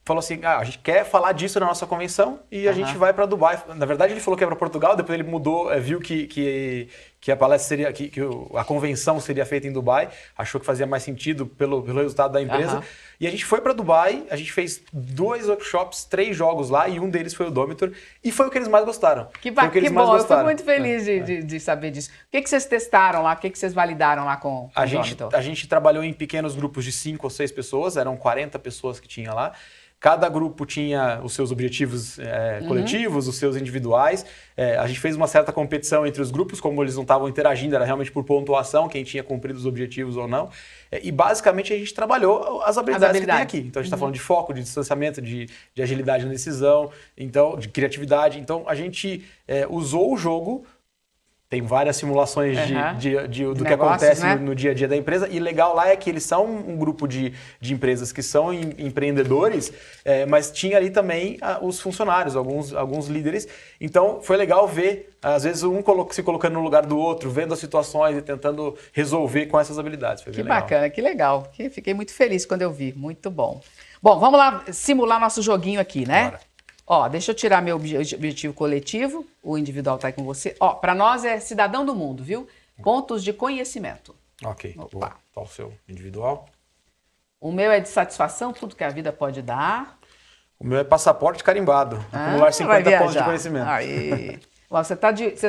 falou assim, a gente quer falar disso na nossa convenção e a gente vai para Dubai. Na verdade, ele falou que é para Portugal, depois ele mudou, viu que a palestra seria, que a convenção seria feita em Dubai, achou que fazia mais sentido pelo resultado da empresa. E a gente foi para Dubai, a gente fez 2 workshops, 3 jogos lá e um deles foi o Domitor e foi o que eles mais gostaram. Que bom, eu fico muito feliz de saber disso. O que vocês testaram lá, o que vocês validaram lá com o Domitor? A gente trabalhou em pequenos grupos de 5 ou 6 pessoas, eram 40 pessoas que tinha lá. Cada grupo tinha os seus objetivos coletivos, os seus individuais. A gente fez uma certa competição entre os grupos, como eles não estavam interagindo, era realmente por pontuação, quem tinha cumprido os objetivos ou não. E basicamente a gente trabalhou as habilidades que tem aqui. Então a gente está falando de foco, de distanciamento, de agilidade na decisão, então, de criatividade. Então a gente usou o jogo. Tem várias simulações do que acontece, né? no dia a dia da empresa. E legal lá é que eles são um grupo de empresas que são empreendedores, mas tinha ali também os funcionários, alguns líderes. Então foi legal ver, às vezes, um se colocando no lugar do outro, vendo as situações e tentando resolver com essas habilidades. Foi que legal. Bacana, que legal. Fiquei muito feliz quando eu vi. Muito bom. Bom, vamos lá simular nosso joguinho aqui, né? Bora. Ó, deixa eu tirar meu objetivo coletivo, o individual tá aí com você. Ó, para nós é cidadão do mundo, viu? Pontos de conhecimento. Ok, Opa. boa. Qual o seu individual? O meu é de satisfação, tudo que a vida pode dar. O meu é passaporte carimbado. Acumular 50 pontos de conhecimento. Aí. Bom, você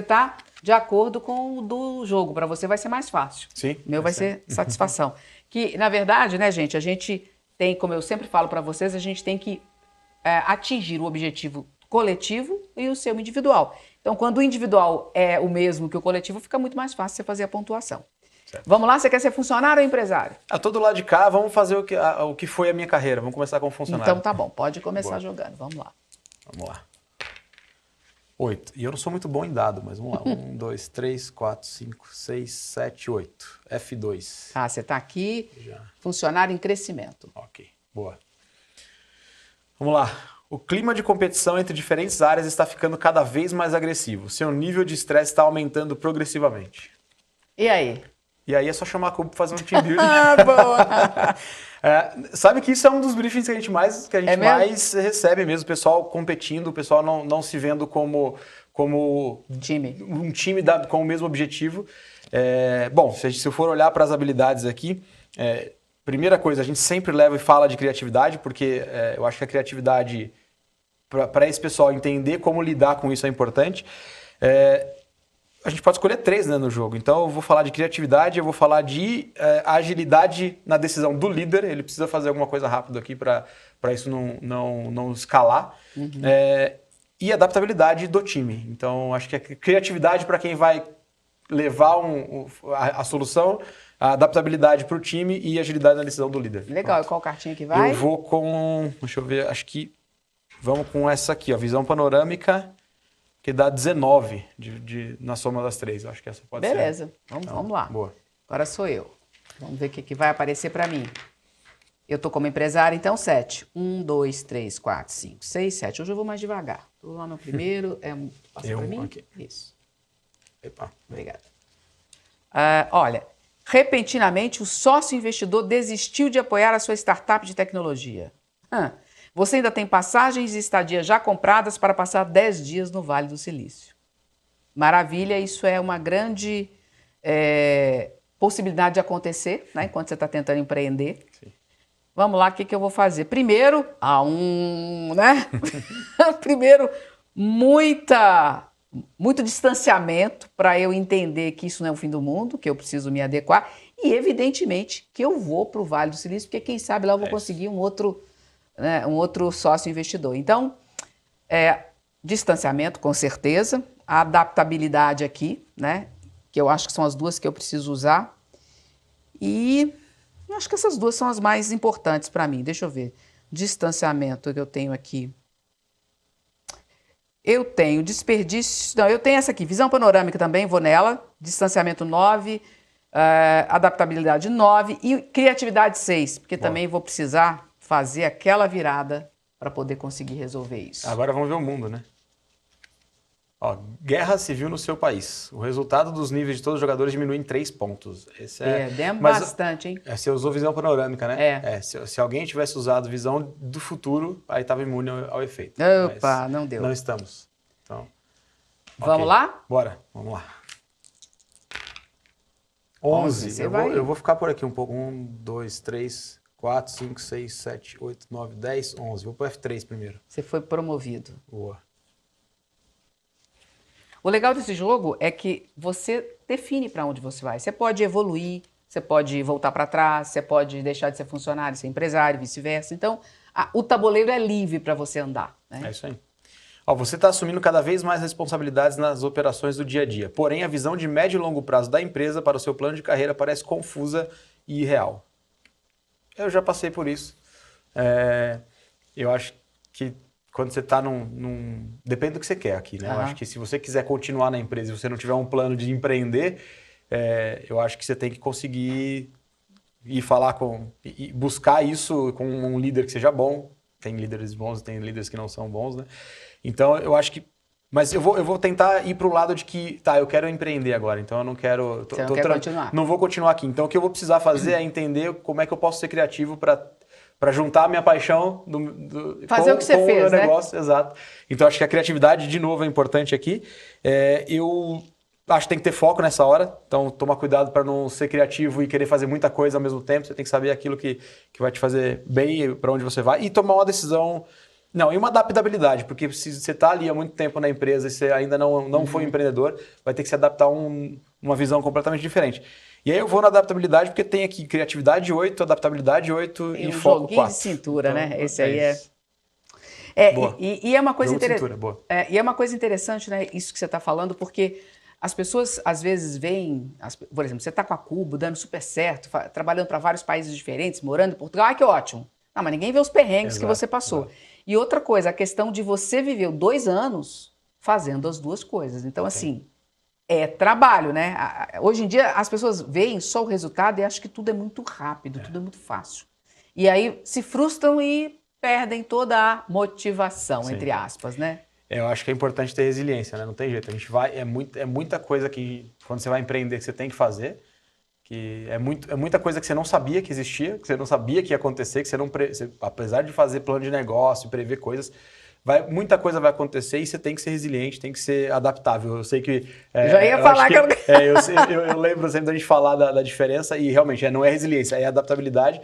tá de acordo com o do jogo, para você vai ser mais fácil. Sim. O meu vai ser satisfação. Que, na verdade, né, gente, a gente tem, como eu sempre falo para vocês, a gente tem que atingir o objetivo coletivo e o seu individual. Então, quando o individual é o mesmo que o coletivo, fica muito mais fácil você fazer a pontuação. Certo. Vamos lá, você quer ser funcionário ou empresário? Todo lado de cá, vamos fazer o que foi a minha carreira. Vamos começar como funcionário. Então tá bom, pode começar jogando. Vamos lá. Vamos lá. 8. E eu não sou muito bom em dado, mas vamos lá. 1, 2, 3, 4, 5, 6, 7, 8. F2. Ah, você tá aqui, funcionário em crescimento. Ok, boa. Vamos lá. O clima de competição entre diferentes áreas está ficando cada vez mais agressivo. Seu nível de estresse está aumentando progressivamente. E aí? E aí é só chamar a Cubo para fazer um team building. Boa! Sabe que isso é um dos briefings que a gente mais recebe mesmo. O pessoal competindo, o pessoal não se vendo como time. Um time com o mesmo objetivo. Bom, se eu for olhar para as habilidades aqui... Primeira coisa, a gente sempre leva e fala de criatividade, porque eu acho que a criatividade, para esse pessoal entender como lidar com isso é importante. A gente pode escolher 3, né, no jogo. Então, eu vou falar de criatividade, eu vou falar de agilidade na decisão do líder. Ele precisa fazer alguma coisa rápido aqui para isso não escalar. Uhum. E adaptabilidade do time. Então, acho que a criatividade para quem vai levar a solução... A adaptabilidade para o time e agilidade na decisão do líder. Legal, e qual cartinha que vai? Eu vou com... Deixa eu ver, acho que... Vamos com essa aqui, ó, visão panorâmica, que dá 19 na soma das 3. Eu acho que essa pode ser. Beleza, vamos lá. Boa. Agora sou eu. Vamos ver o que vai aparecer para mim. Eu tô como empresário, então 7. 1, 2, 3, 4, 5, 6, 7. Hoje eu vou mais devagar. Tô lá no primeiro. Passa para mim? Aqui. Isso. Epa. Obrigada. Olha... Repentinamente, o sócio investidor desistiu de apoiar a sua startup de tecnologia. Você ainda tem passagens e estadia já compradas para passar 10 dias no Vale do Silício. Maravilha, isso é uma grande possibilidade de acontecer, né, enquanto você está tentando empreender. Sim. Vamos lá, o que eu vou fazer? Primeiro, né? Primeiro, muito distanciamento para eu entender que isso não é o fim do mundo, que eu preciso me adequar e, evidentemente, que eu vou para o Vale do Silício, porque quem sabe lá eu vou conseguir um outro sócio investidor. Então, distanciamento, com certeza, a adaptabilidade aqui, né, que eu acho que são as duas que eu preciso usar e eu acho que essas duas são as mais importantes para mim. Deixa eu ver. Distanciamento que eu tenho aqui. Eu tenho desperdício... Não, eu tenho essa aqui, visão panorâmica também, vou nela. Distanciamento 9, adaptabilidade 9 e criatividade 6, porque também vou precisar fazer aquela virada para poder conseguir resolver isso. Agora vamos ver o mundo, né? Ó, guerra civil no seu país. O resultado dos níveis de todos os jogadores diminui em 3 pontos. Esse bastante, hein? Você usou visão panorâmica, né? Se alguém tivesse usado visão do futuro, aí estava imune ao efeito. Opa, mas não deu. Não estamos. Então, vamos lá? Bora, vamos lá. 11. Eu vou ficar por aqui um pouco. 1, 2, 3, 4, 5, 6, 7, 8, 9, 10, 11. Vou pro F3 primeiro. Você foi promovido. Boa. O legal desse jogo é que você define para onde você vai. Você pode evoluir, você pode voltar para trás, você pode deixar de ser funcionário, ser empresário, vice-versa. Então, o tabuleiro é livre para você andar. Né? É isso aí. Ó, você está assumindo cada vez mais responsabilidades nas operações do dia a dia. Porém, a visão de médio e longo prazo da empresa para o seu plano de carreira parece confusa e irreal. Eu já passei por isso. Eu acho que quando você está depende do que você quer aqui, né? Eu acho que se você quiser continuar na empresa e você não tiver um plano de empreender, eu acho que você tem que conseguir ir falar e buscar isso com um líder que seja bom. Tem líderes bons e tem líderes que não são bons, né? Então, eu acho que... Mas eu vou tentar ir para o lado de que, eu quero empreender agora, então eu não quero... Você não quer continuar. Não vou continuar aqui. Então, o que eu vou precisar fazer é entender como é que eu posso ser criativo para juntar a minha paixão fazer o que você fez, meu né? negócio. Exato. Então, acho que a criatividade, de novo, é importante aqui. Eu acho que tem que ter foco nessa hora. Então, tomar cuidado para não ser criativo e querer fazer muita coisa ao mesmo tempo. Você tem que saber aquilo que vai te fazer bem, para onde você vai. E tomar uma decisão... Não, e uma adaptabilidade, porque se você está ali há muito tempo na empresa e você ainda não foi empreendedor, vai ter que se adaptar a uma visão completamente diferente. E aí eu vou na adaptabilidade, porque tem aqui criatividade 8, adaptabilidade 8 e foco 4. De cintura, então, né? Esse aí E é uma coisa interessante. E é uma coisa interessante, né? Isso que você está falando, porque as pessoas às vezes veem, por exemplo, você está com a Cubo, dando super certo, trabalhando para vários países diferentes, morando em Portugal, que ótimo. Não, mas ninguém vê os perrengues que você passou. Exato. E outra coisa, a questão de você viver 2 anos fazendo as duas coisas. Então, assim, é trabalho, né? Hoje em dia, as pessoas veem só o resultado e acham que tudo é muito rápido, tudo é muito fácil. E aí se frustram e perdem toda a motivação, entre aspas, né? Eu acho que é importante ter resiliência, né? Não tem jeito. A gente vai... É muita coisa que, quando você vai empreender, que você tem que fazer. Que é muita coisa que você não sabia que existia, que você não sabia que ia acontecer, que você apesar de fazer plano de negócio, prever coisas, muita coisa vai acontecer e você tem que ser resiliente, tem que ser adaptável. Eu sei que... já ia falar que eu lembro sempre da gente falar da diferença e realmente não é resiliência, é adaptabilidade.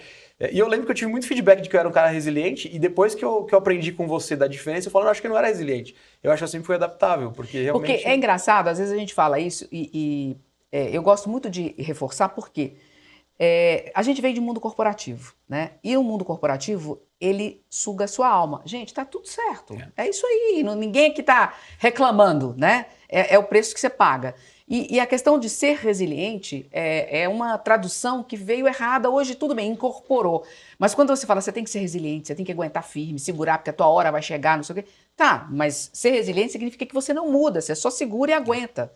E eu lembro que eu tive muito feedback de que eu era um cara resiliente e depois que eu aprendi com você da diferença, eu falo, eu acho que eu não era resiliente. Eu acho que eu sempre fui adaptável, porque realmente... Porque é engraçado, às vezes a gente fala isso eu gosto muito de reforçar porque a gente vem de um mundo corporativo, né? E o mundo corporativo, ele suga a sua alma. Gente, tá tudo certo. É isso aí. Ninguém aqui tá reclamando, né? É o preço que você paga. E a questão de ser resiliente é uma tradução que veio errada. Hoje, tudo bem, incorporou. Mas quando você fala, você tem que ser resiliente, você tem que aguentar firme, segurar, porque a tua hora vai chegar, não sei o quê. Tá, mas ser resiliente significa que você não muda, você só segura e aguenta.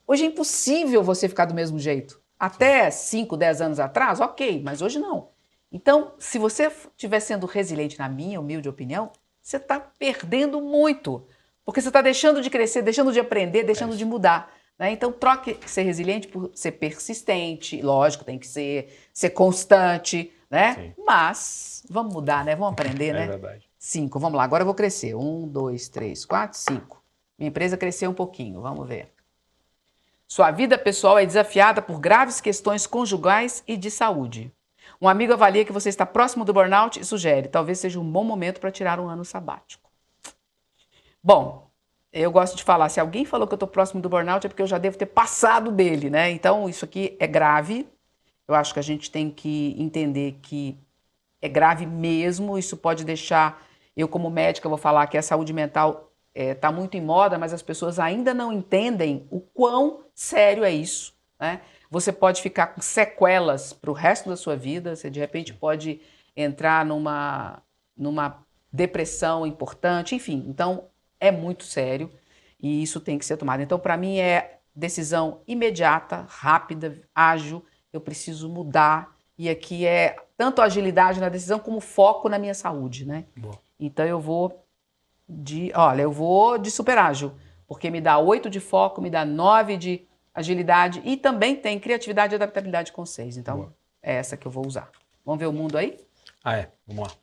Hoje é impossível você ficar do mesmo jeito. Até 5, 10 anos atrás, ok, mas hoje não. Então, se você estiver sendo resiliente, na minha humilde opinião, você está perdendo muito. Porque você está deixando de crescer, deixando de aprender, deixando de mudar. Né? Então, troque ser resiliente por ser persistente. Lógico, tem que ser constante, né? Sim. Mas vamos mudar, né? Vamos aprender, né? É verdade. 5, vamos lá. Agora eu vou crescer. 1, 2, 3, 4, 5. Minha empresa cresceu um pouquinho, vamos ver. Sua vida pessoal é desafiada por graves questões conjugais e de saúde. Um amigo avalia que você está próximo do burnout e sugere, talvez seja um bom momento para tirar um ano sabático. Bom, eu gosto de falar, se alguém falou que eu estou próximo do burnout é porque eu já devo ter passado dele, né? Então, isso aqui é grave. Eu acho que a gente tem que entender que é grave mesmo. Isso pode deixar, eu como médica vou falar que a saúde mental está muito em moda, mas as pessoas ainda não entendem o quão sério é isso, né? Você pode ficar com sequelas para o resto da sua vida, você de repente pode entrar numa depressão importante, enfim. Então, é muito sério e isso tem que ser tomado. Então, para mim, é decisão imediata, rápida, ágil, eu preciso mudar. E aqui é tanto agilidade na decisão como foco na minha saúde, né? Boa. Então, eu vou de super ágil, porque me dá 8 de foco, me dá 9 de agilidade e também tem criatividade e adaptabilidade com 6. Então, boa. É essa que eu vou usar. Vamos ver o mundo aí? Vamos lá.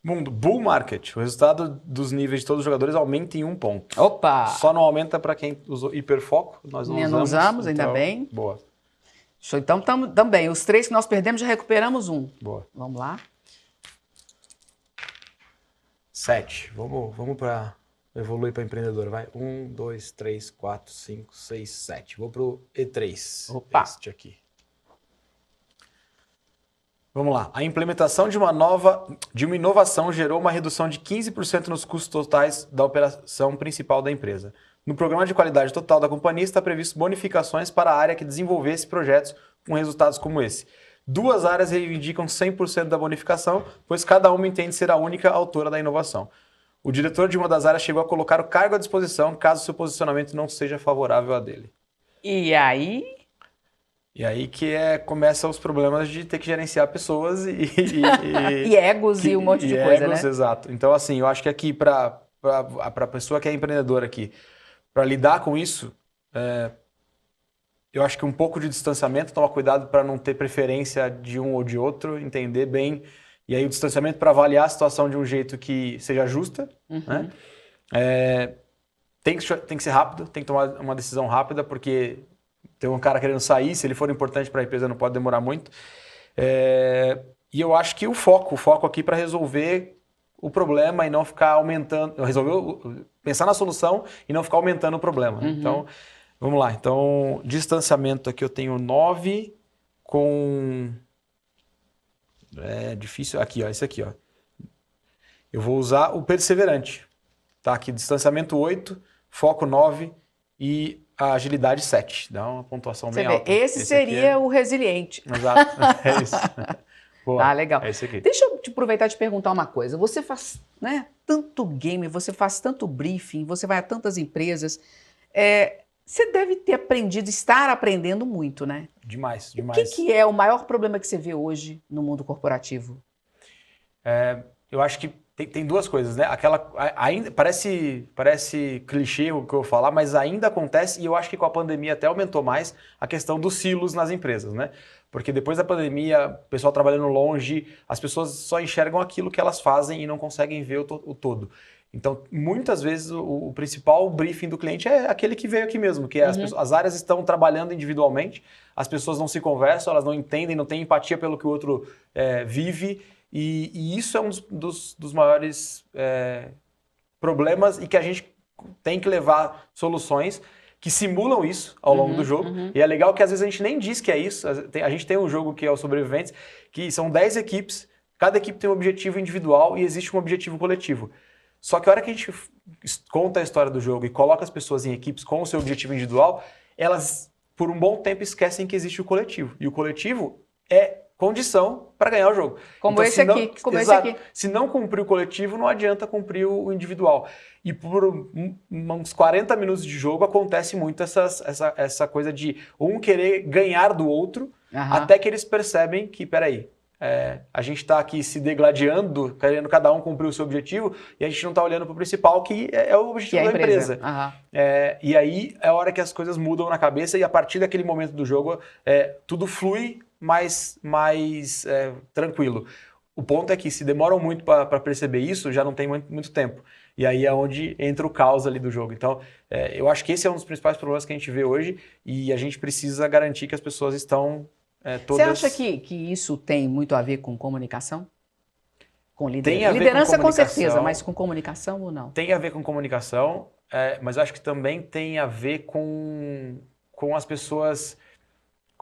Mundo, Bull Market. O resultado dos níveis de todos os jogadores aumenta em 1 ponto. Opa! Só não aumenta para quem usou hiperfoco. Nós não usamos, então, ainda bem. Boa. Show. Então, também. Os 3 que nós perdemos, já recuperamos 1. Boa. Vamos lá. 7. Vamos para evoluir para empreendedor. Vai. 1, 2, 3, 4, 5, 6, 7. Vou pro E3. Opa. Este aqui. Vamos lá. A implementação de uma inovação gerou uma redução de 15% nos custos totais da operação principal da empresa. No programa de qualidade total da companhia está previsto bonificações para a área que desenvolvesse projetos com resultados como esse. 2 áreas reivindicam 100% da bonificação, pois cada uma entende ser a única autora da inovação. O diretor de uma das áreas chegou a colocar o cargo à disposição caso seu posicionamento não seja favorável a dele. E aí? E aí que começam os problemas de ter que gerenciar pessoas e egos e um monte de coisa, egos, né? Exato. Então, assim, eu acho que aqui, para a pessoa que é empreendedora aqui, para lidar com isso, eu acho que um pouco de distanciamento, tomar cuidado para não ter preferência de um ou de outro, entender bem. E aí o distanciamento para avaliar a situação de um jeito que seja justa, né? Tem que ser rápido, tem que tomar uma decisão rápida, porque tem um cara querendo sair, se ele for importante para a empresa não pode demorar muito. E eu acho que o foco aqui para resolver o problema e não ficar aumentando, pensar na solução e não ficar aumentando o problema. Então, vamos lá. Então, distanciamento aqui eu tenho 9 com... É difícil. Aqui, ó, esse aqui, ó. Eu vou usar o perseverante. Tá aqui, distanciamento 8, foco 9 e a agilidade 7. Dá uma pontuação bem alta. Esse seria o resiliente. Exato, é isso. Boa, tá, legal. É esse aqui. Deixa eu te aproveitar e te perguntar uma coisa. Você faz, né, tanto game, você faz tanto briefing, você vai a tantas empresas. Você deve ter aprendido, estar aprendendo muito, né? Demais. O que é o maior problema que você vê hoje no mundo corporativo? Eu acho que tem 2 coisas, né? Ainda parece clichê o que eu vou falar, mas ainda acontece, e eu acho que com a pandemia até aumentou mais a questão dos silos nas empresas, né? Porque depois da pandemia, o pessoal trabalhando longe, as pessoas só enxergam aquilo que elas fazem e não conseguem ver o todo. Então, muitas vezes, o principal briefing do cliente é aquele que veio aqui mesmo, que as áreas estão trabalhando individualmente, as pessoas não se conversam, elas não entendem, não têm empatia pelo que o outro vive, e isso é um dos maiores problemas e que a gente tem que levar soluções que simulam isso ao longo do jogo. E é legal que às vezes a gente nem diz que é isso. A gente tem um jogo que é o Sobreviventes, que são 10 equipes, cada equipe tem um objetivo individual e existe um objetivo coletivo. Só que a hora que a gente conta a história do jogo e coloca as pessoas em equipes com o seu objetivo individual, elas por um bom tempo esquecem que existe o coletivo. E o coletivo é condição para ganhar o jogo. Como esse aqui. Se não cumprir o coletivo, não adianta cumprir o individual. E por uns 40 minutos de jogo acontece muito essa coisa de um querer ganhar do outro, até que eles percebem que, peraí, a gente está aqui se degladiando, querendo cada um cumprir o seu objetivo, e a gente não está olhando para o principal, que é o objetivo da empresa. E aí é a hora que as coisas mudam na cabeça, e a partir daquele momento do jogo, tudo flui mais tranquilo. O ponto é que se demoram muito para perceber isso, já não tem muito tempo. E aí é onde entra o caos ali do jogo. Então, eu acho que esse é um dos principais problemas que a gente vê hoje, e a gente precisa garantir que as pessoas estão todas... Você acha que isso tem muito a ver com comunicação? Com liderança? Liderança com certeza, mas com comunicação ou não? Tem a ver com comunicação, mas eu acho que também tem a ver com as pessoas...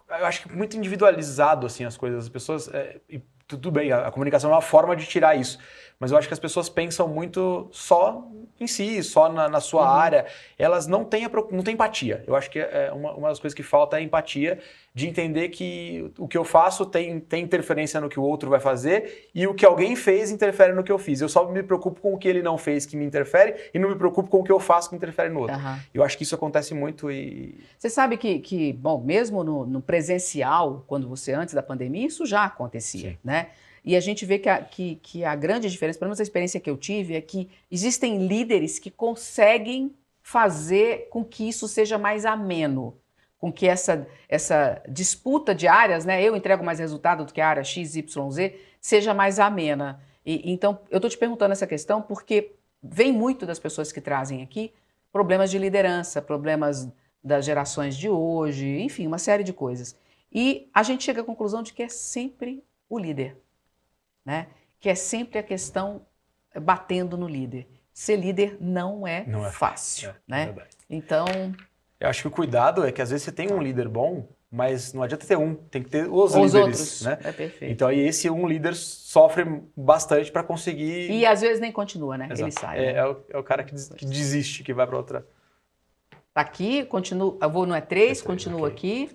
Eu acho que muito individualizado assim, as coisas. As pessoas... e tudo bem, a comunicação é uma forma de tirar isso. Mas eu acho que as pessoas pensam muito só em si, só na sua área. Elas não têm empatia. Eu acho que uma das coisas que falta é a empatia, de entender que o que eu faço tem interferência no que o outro vai fazer, e o que alguém fez interfere no que eu fiz. Eu só me preocupo com o que ele não fez, que me interfere, e não me preocupo com o que eu faço, que interfere no outro. Eu acho que isso acontece muito e... Você sabe que bom, mesmo no presencial, quando antes da pandemia, isso já acontecia, né? E a gente vê que a grande diferença, pelo menos a experiência que eu tive, é que existem líderes que conseguem fazer com que isso seja mais ameno, com que essa disputa de áreas, né, eu entrego mais resultado do que a área X, Y, Z, seja mais amena. Então, eu estou te perguntando essa questão porque vem muito das pessoas que trazem aqui problemas de liderança, problemas das gerações de hoje, enfim, uma série de coisas. E a gente chega à conclusão de que é sempre o líder, né? Que é sempre a questão batendo no líder. Ser líder não é fácil, né? É verdade. Então... Eu acho que o cuidado é que às vezes você tem um líder bom, mas não adianta ter um, tem que ter os líderes, outros, né? É perfeito. Então aí esse um líder sofre bastante para conseguir... E às vezes nem continua, né? Exato. Ele sai. É, né? é o cara que desiste, que vai para outra... Tá aqui, continua, eu vou no E3, continua aqui.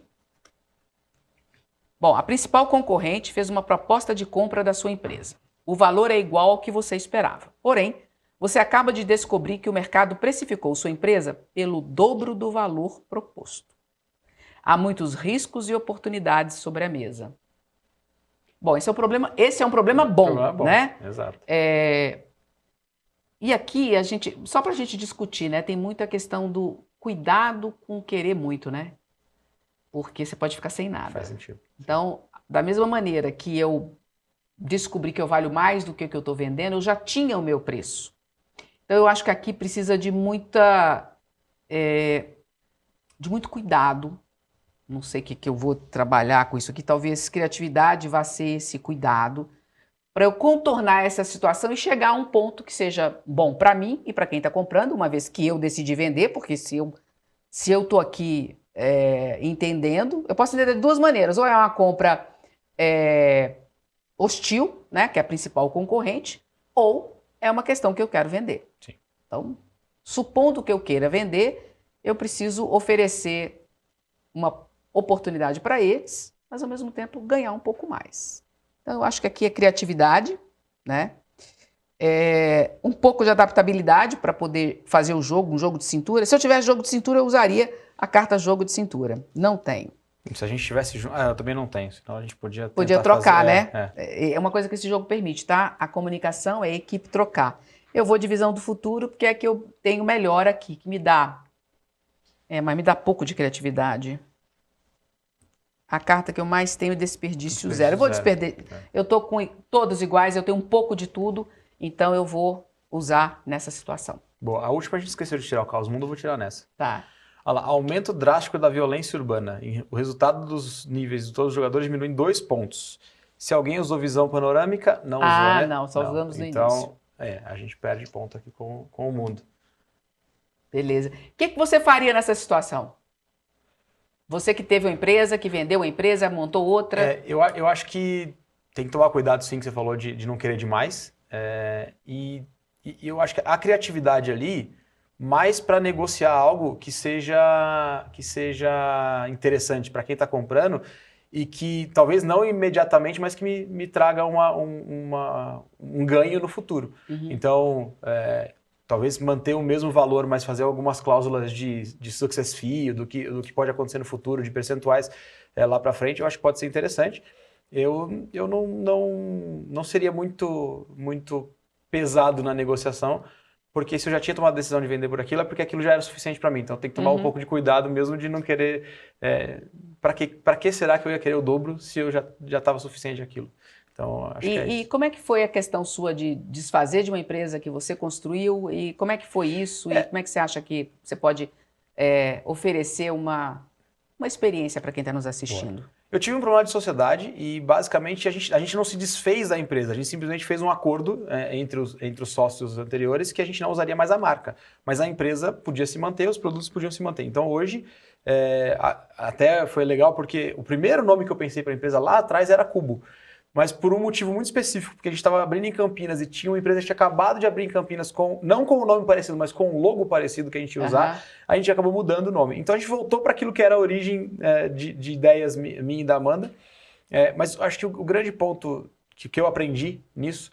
Bom, a principal concorrente fez uma proposta de compra da sua empresa. O valor é igual ao que você esperava. Porém, você acaba de descobrir que o mercado precificou sua empresa pelo dobro do valor proposto. Há muitos riscos e oportunidades sobre a mesa. Bom, esse é um problema bom, né? Exato. E aqui, só para a gente discutir, né? Tem muita questão do cuidado com querer muito, né? Porque você pode ficar sem nada. Faz sentido. Então, da mesma maneira que eu descobri que eu valho mais do que o que eu estou vendendo, eu já tinha o meu preço. Então, eu acho que aqui precisa de muito cuidado. Não sei o que eu vou trabalhar com isso aqui. Talvez criatividade vá ser esse cuidado para eu contornar essa situação e chegar a um ponto que seja bom para mim e para quem está comprando, uma vez que eu decidi vender, porque se eu estou aqui entendendo, eu posso entender de duas maneiras. Ou é uma compra hostil, né, que é a principal concorrente, ou é uma questão que eu quero vender. Sim. Então, supondo que eu queira vender, eu preciso oferecer uma oportunidade para eles, mas ao mesmo tempo ganhar um pouco mais. Então, eu acho que aqui é criatividade, né? Um pouco de adaptabilidade para poder fazer o jogo, um jogo de cintura. Se eu tivesse jogo de cintura, eu usaria a carta jogo de cintura. Não tenho. Se a gente tivesse junto... eu também não tenho, senão a gente podia trocar, fazer... né? É uma coisa que esse jogo permite, tá? A comunicação é a equipe trocar. Eu vou divisão do futuro, porque é que eu tenho melhor aqui, que me dá... mas me dá pouco de criatividade. A carta que eu mais tenho é desperdício zero. Eu vou desperdiçar. Eu tô com todos iguais, eu tenho um pouco de tudo, então eu vou usar nessa situação. Boa, a última a gente esqueceu de tirar o Caos Mundo, eu vou tirar nessa. Tá. Olha lá, aumento drástico da violência urbana. O resultado dos níveis de todos os jogadores diminui em 2 pontos. Se alguém usou visão panorâmica, não usou, né? Não, só usamos no início. Então, a gente perde ponto aqui com o mundo. Beleza. O que você faria nessa situação? Você que teve uma empresa, que vendeu uma empresa, montou outra. Eu acho que tem que tomar cuidado, sim, que você falou de não querer demais. E eu acho que a criatividade ali, mais para negociar algo que seja interessante para quem está comprando e que talvez não imediatamente, mas que me traga um ganho no futuro. Uhum. Então, talvez manter o mesmo valor, mas fazer algumas cláusulas de success fee, do que pode acontecer no futuro, de percentuais lá para frente, eu acho que pode ser interessante. Eu não seria muito pesado na negociação, porque se eu já tinha tomado a decisão de vender por aquilo, é porque aquilo já era suficiente para mim. Então tem que tomar um pouco de cuidado mesmo de não querer... Para que será que eu ia querer o dobro se eu já estava suficiente aquilo? Então, acho que é isso. E como é que foi a questão sua de desfazer de uma empresa que você construiu? E como é que foi isso? E como é que você acha que você pode oferecer uma experiência para quem está nos assistindo? Boa. Eu tive um problema de sociedade e, basicamente, a gente não se desfez da empresa. A gente simplesmente fez um acordo entre os sócios anteriores que a gente não usaria mais a marca. Mas a empresa podia se manter, os produtos podiam se manter. Então, hoje, até foi legal porque o primeiro nome que eu pensei para a empresa lá atrás era Cubo. Mas por um motivo muito específico, porque a gente estava abrindo em Campinas e tinha uma empresa que tinha acabado de abrir em Campinas, não com o nome parecido, mas com um logo parecido que a gente ia usar, a gente acabou mudando o nome. Então a gente voltou para aquilo que era a origem de ideias minha e da Amanda. Mas acho que o grande ponto que eu aprendi nisso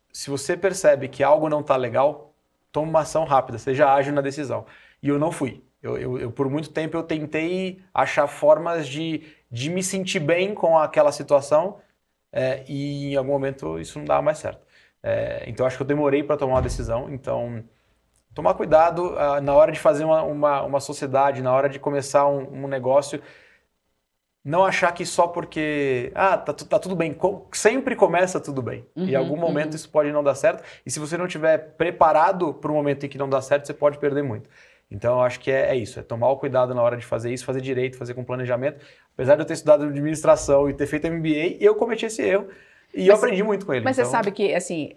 se você percebe que algo não está legal, toma uma ação rápida, seja ágil na decisão. E eu não fui. Eu por muito tempo eu tentei achar formas de me sentir bem com aquela situação e em algum momento isso não dava mais certo. Então acho que eu demorei para tomar uma decisão. Então tomar cuidado na hora de fazer uma sociedade, na hora de começar um negócio, não achar que só porque tá tudo bem, sempre começa tudo bem. Em algum momento isso pode não dar certo e se você não estiver preparado para o momento em que não dá certo, você pode perder muito. Então, eu acho que é isso, é tomar o cuidado na hora de fazer isso, fazer direito, fazer com planejamento. Apesar de eu ter estudado administração e ter feito MBA, eu cometi esse erro e eu aprendi muito com ele. Mas então... você sabe que, assim,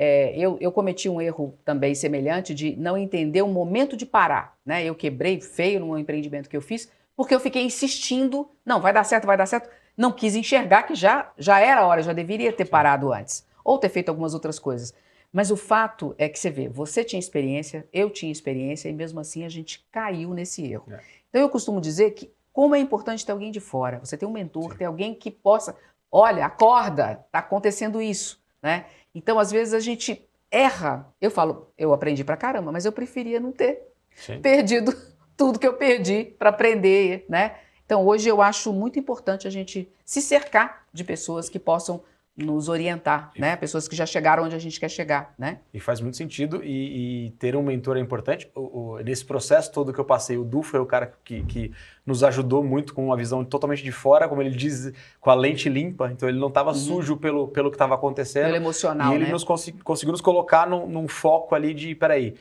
eu cometi um erro também semelhante de não entender o momento de parar, né? Eu quebrei feio num empreendimento que eu fiz, porque eu fiquei insistindo, não, vai dar certo, vai dar certo. Não quis enxergar que já era a hora, já deveria ter parado antes, ou ter feito algumas outras coisas. Mas o fato é que você vê, você tinha experiência, eu tinha experiência, e mesmo assim a gente caiu nesse erro. Então eu costumo dizer que como é importante ter alguém de fora, você ter um mentor, ter alguém que possa, olha, acorda, está acontecendo isso, né? Então às vezes a gente erra, eu falo, eu aprendi pra caramba, mas eu preferia não ter perdido tudo que eu perdi para aprender, né? Então hoje eu acho muito importante a gente se cercar de pessoas que possam nos orientar, né? Pessoas que já chegaram onde a gente quer chegar, né? E faz muito sentido, e ter um mentor é importante. Nesse processo todo que eu passei, o Du foi o cara que nos ajudou muito com uma visão totalmente de fora, como ele diz, com a lente limpa, então ele não estava sujo pelo que estava acontecendo. Pelo emocional, e ele conseguiu nos colocar num foco ali de, peraí,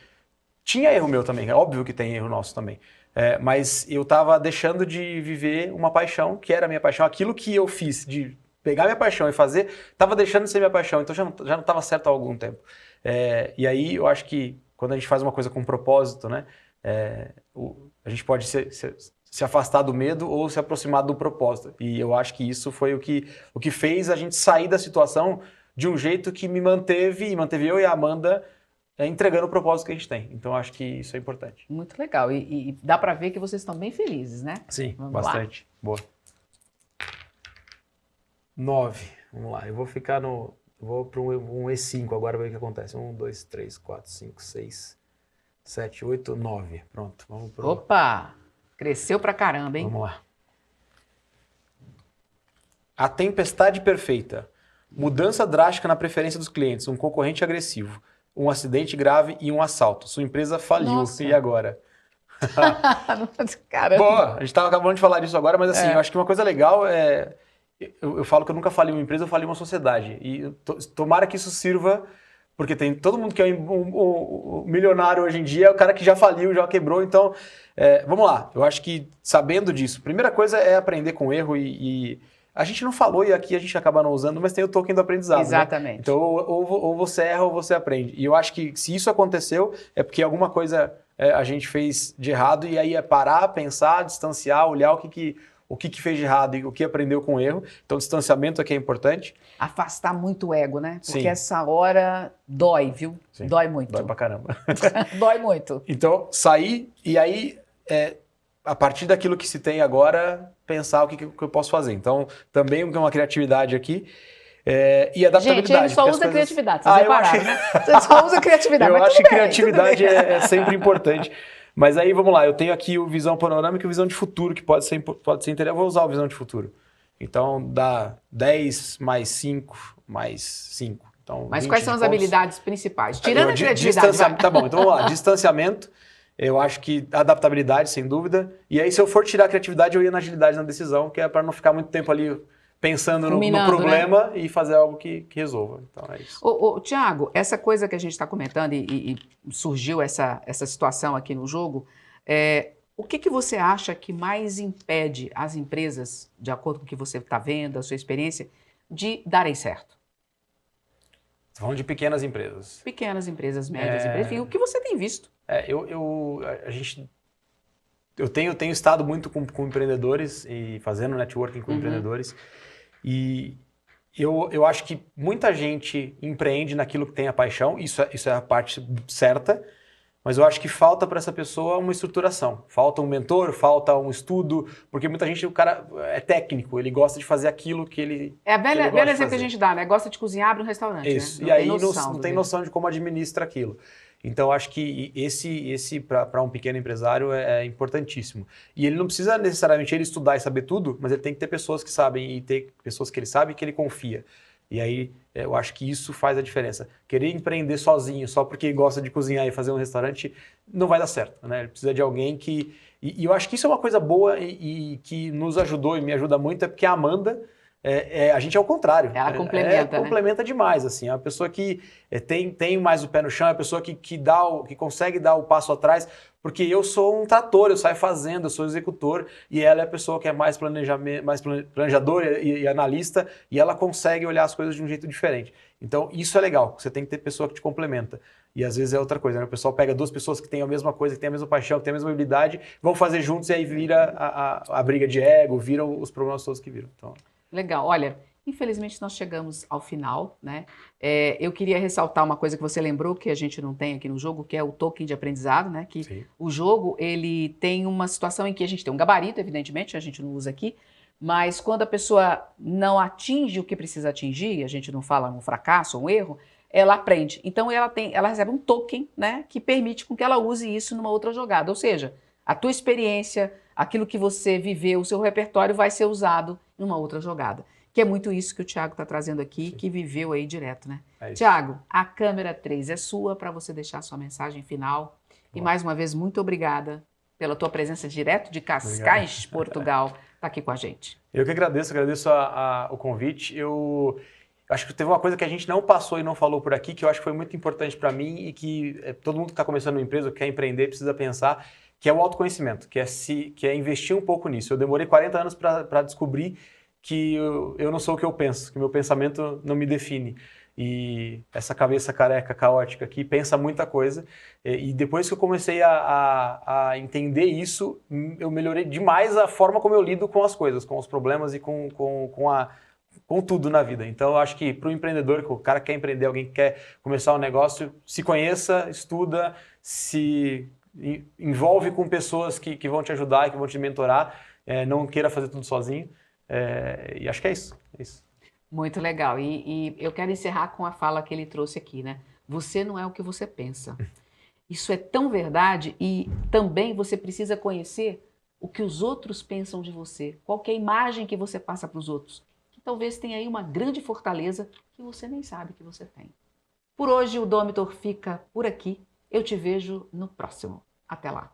tinha erro meu também, é óbvio que tem erro nosso também. Mas eu estava deixando de viver uma paixão, que era a minha paixão, aquilo que eu fiz de pegar minha paixão e fazer, estava deixando de ser minha paixão, então já não estava certo há algum tempo. E aí eu acho que quando a gente faz uma coisa com propósito, né, a gente pode se afastar do medo ou se aproximar do propósito. E eu acho que isso foi o que fez a gente sair da situação de um jeito que me manteve eu e a Amanda entregando o propósito que a gente tem. Então eu acho que isso é importante. Muito legal. E dá para ver que vocês estão bem felizes, né? Sim, Vamos bastante. Lá. Boa. 9. Vamos lá. Eu vou ficar vou para um E5 agora, ver o que acontece. 1, 2, 3, 4, 5, 6, 7, 8, 9. Pronto. Vamos pro... Opa! Cresceu pra caramba, hein? Vamos lá. A tempestade perfeita. Mudança drástica na preferência dos clientes. Um concorrente agressivo. Um acidente grave e um assalto. Sua empresa faliu. Nossa. E agora? Caramba. Boa, a gente estava acabando de falar disso agora, mas assim, eu acho que uma coisa legal é... Eu falo que eu nunca falei uma empresa, eu falei uma sociedade. E tomara que isso sirva, porque tem todo mundo que é um milionário hoje em dia, é o cara que já faliu, já quebrou. Então, vamos lá. Eu acho que sabendo disso, primeira coisa é aprender com erro e a gente não falou e aqui a gente acaba não usando, mas tem o token do aprendizado. Exatamente. Né? Então, ou você erra ou você aprende. E eu acho que se isso aconteceu, é porque alguma coisa a gente fez de errado e aí é parar, pensar, distanciar, olhar o que fez de errado e o que aprendeu com o erro. Então, distanciamento aqui é importante. Afastar muito o ego, né? Porque Sim. essa hora dói, viu? Sim. Dói muito. Dói pra caramba. Dói muito. Então, sair e aí, a partir daquilo que se tem agora, pensar o que eu posso fazer. Então, também uma criatividade aqui. E adaptabilidade. Gente, ele só usa criatividade, vocês repararam, né? Você só usa criatividade. Eu mas acho que tudo bem, criatividade é sempre importante. Mas aí, vamos lá, eu tenho aqui o visão panorâmica e o visão de futuro, que pode ser interessante. Eu vou usar o visão de futuro. Então, dá 10 mais 5 mais 5. Então, Mas quais são as habilidades principais? Tirando a criatividade. Distanciamento, tá bom, então vamos lá. Distanciamento, eu acho que adaptabilidade, sem dúvida. E aí, se eu for tirar a criatividade, eu ia na agilidade na decisão, que é para não ficar muito tempo ali pensando no problema, né? E fazer algo que resolva. Então é isso. Tiago, essa coisa que a gente está comentando e surgiu essa situação aqui no jogo, o que você acha que mais impede as empresas, de acordo com o que você está vendo, a sua experiência, de darem certo? Estou falando de pequenas empresas. Pequenas empresas, médias empresas, enfim, o que você tem visto? Eu tenho estado muito com empreendedores e fazendo networking com empreendedores. E eu acho que muita gente empreende naquilo que tem a paixão, isso é a parte certa, mas eu acho que falta para essa pessoa uma estruturação. Falta um mentor, falta um estudo, porque muita gente, o cara é técnico, ele gosta de fazer aquilo que ele É a velha exemplo que a gente dá, né? Gosta de cozinhar, abre um restaurante, isso. Né? E aí não tem noção de como administra aquilo. Então, acho que esse para um pequeno empresário é importantíssimo. E ele não precisa necessariamente ele estudar e saber tudo, mas ele tem que ter pessoas que sabem e ter pessoas que ele sabe e que ele confia. E aí, eu acho que isso faz a diferença. Querer empreender sozinho, só porque gosta de cozinhar e fazer um restaurante, não vai dar certo, né? Ele precisa de alguém que... E eu acho que isso é uma coisa boa e que nos ajudou e me ajuda muito, é porque a Amanda... a gente é o contrário. Ela complementa, complementa demais, assim. É uma pessoa que tem mais o pé no chão, é a pessoa que consegue dar o passo atrás, porque eu sou um trator, eu saio fazendo, eu sou executor, e ela é a pessoa que é mais planejadora e analista, e ela consegue olhar as coisas de um jeito diferente. Então, isso é legal, você tem que ter pessoa que te complementa. E às vezes é outra coisa, né? O pessoal pega duas pessoas que têm a mesma coisa, que têm a mesma paixão, que têm a mesma habilidade, vão fazer juntos e aí vira a briga de ego, viram os problemas todos que viram. Então... Legal. Olha, infelizmente nós chegamos ao final, né? Eu queria ressaltar uma coisa que você lembrou, que a gente não tem aqui no jogo, que é o token de aprendizado, né? Que Sim. o jogo, ele tem uma situação em que a gente tem um gabarito, evidentemente, a gente não usa aqui, mas quando a pessoa não atinge o que precisa atingir, a gente não fala um fracasso ou um erro, ela aprende. Então ela recebe um token, né, que permite com que ela use isso numa outra jogada. Ou seja, a tua experiência, aquilo que você viveu, o seu repertório vai ser usado numa outra jogada. Que é muito isso que o Thiago está trazendo aqui, que viveu aí direto, né? Thiago, a câmera 3 é sua para você deixar a sua mensagem final. E mais uma vez, muito obrigada pela tua presença direto de Cascais, Portugal, tá aqui com a gente. Eu que agradeço o convite. Eu acho que teve uma coisa que a gente não passou e não falou por aqui, que eu acho que foi muito importante para mim e que todo mundo que está começando uma empresa, quer empreender, precisa pensar, que é o autoconhecimento, que é investir um pouco nisso. Eu demorei 40 anos para descobrir que eu não sou o que eu penso, que meu pensamento não me define. E essa cabeça careca, caótica aqui, pensa muita coisa. E depois que eu comecei a entender isso, eu melhorei demais a forma como eu lido com as coisas, com os problemas e com tudo na vida. Então, eu acho que para o empreendedor, o cara que quer empreender, alguém que quer começar um negócio, se conheça, estuda, se envolve com pessoas que vão te ajudar, que vão te mentorar, não queira fazer tudo sozinho. E acho que é isso. Muito legal. E eu quero encerrar com a fala que ele trouxe aqui, né? Você não é o que você pensa. Isso é tão verdade e também você precisa conhecer o que os outros pensam de você. Qual que é a imagem que você passa para os outros. Que talvez tenha aí uma grande fortaleza que você nem sabe que você tem. Por hoje o Domitor fica por aqui. Eu te vejo no próximo. Até lá.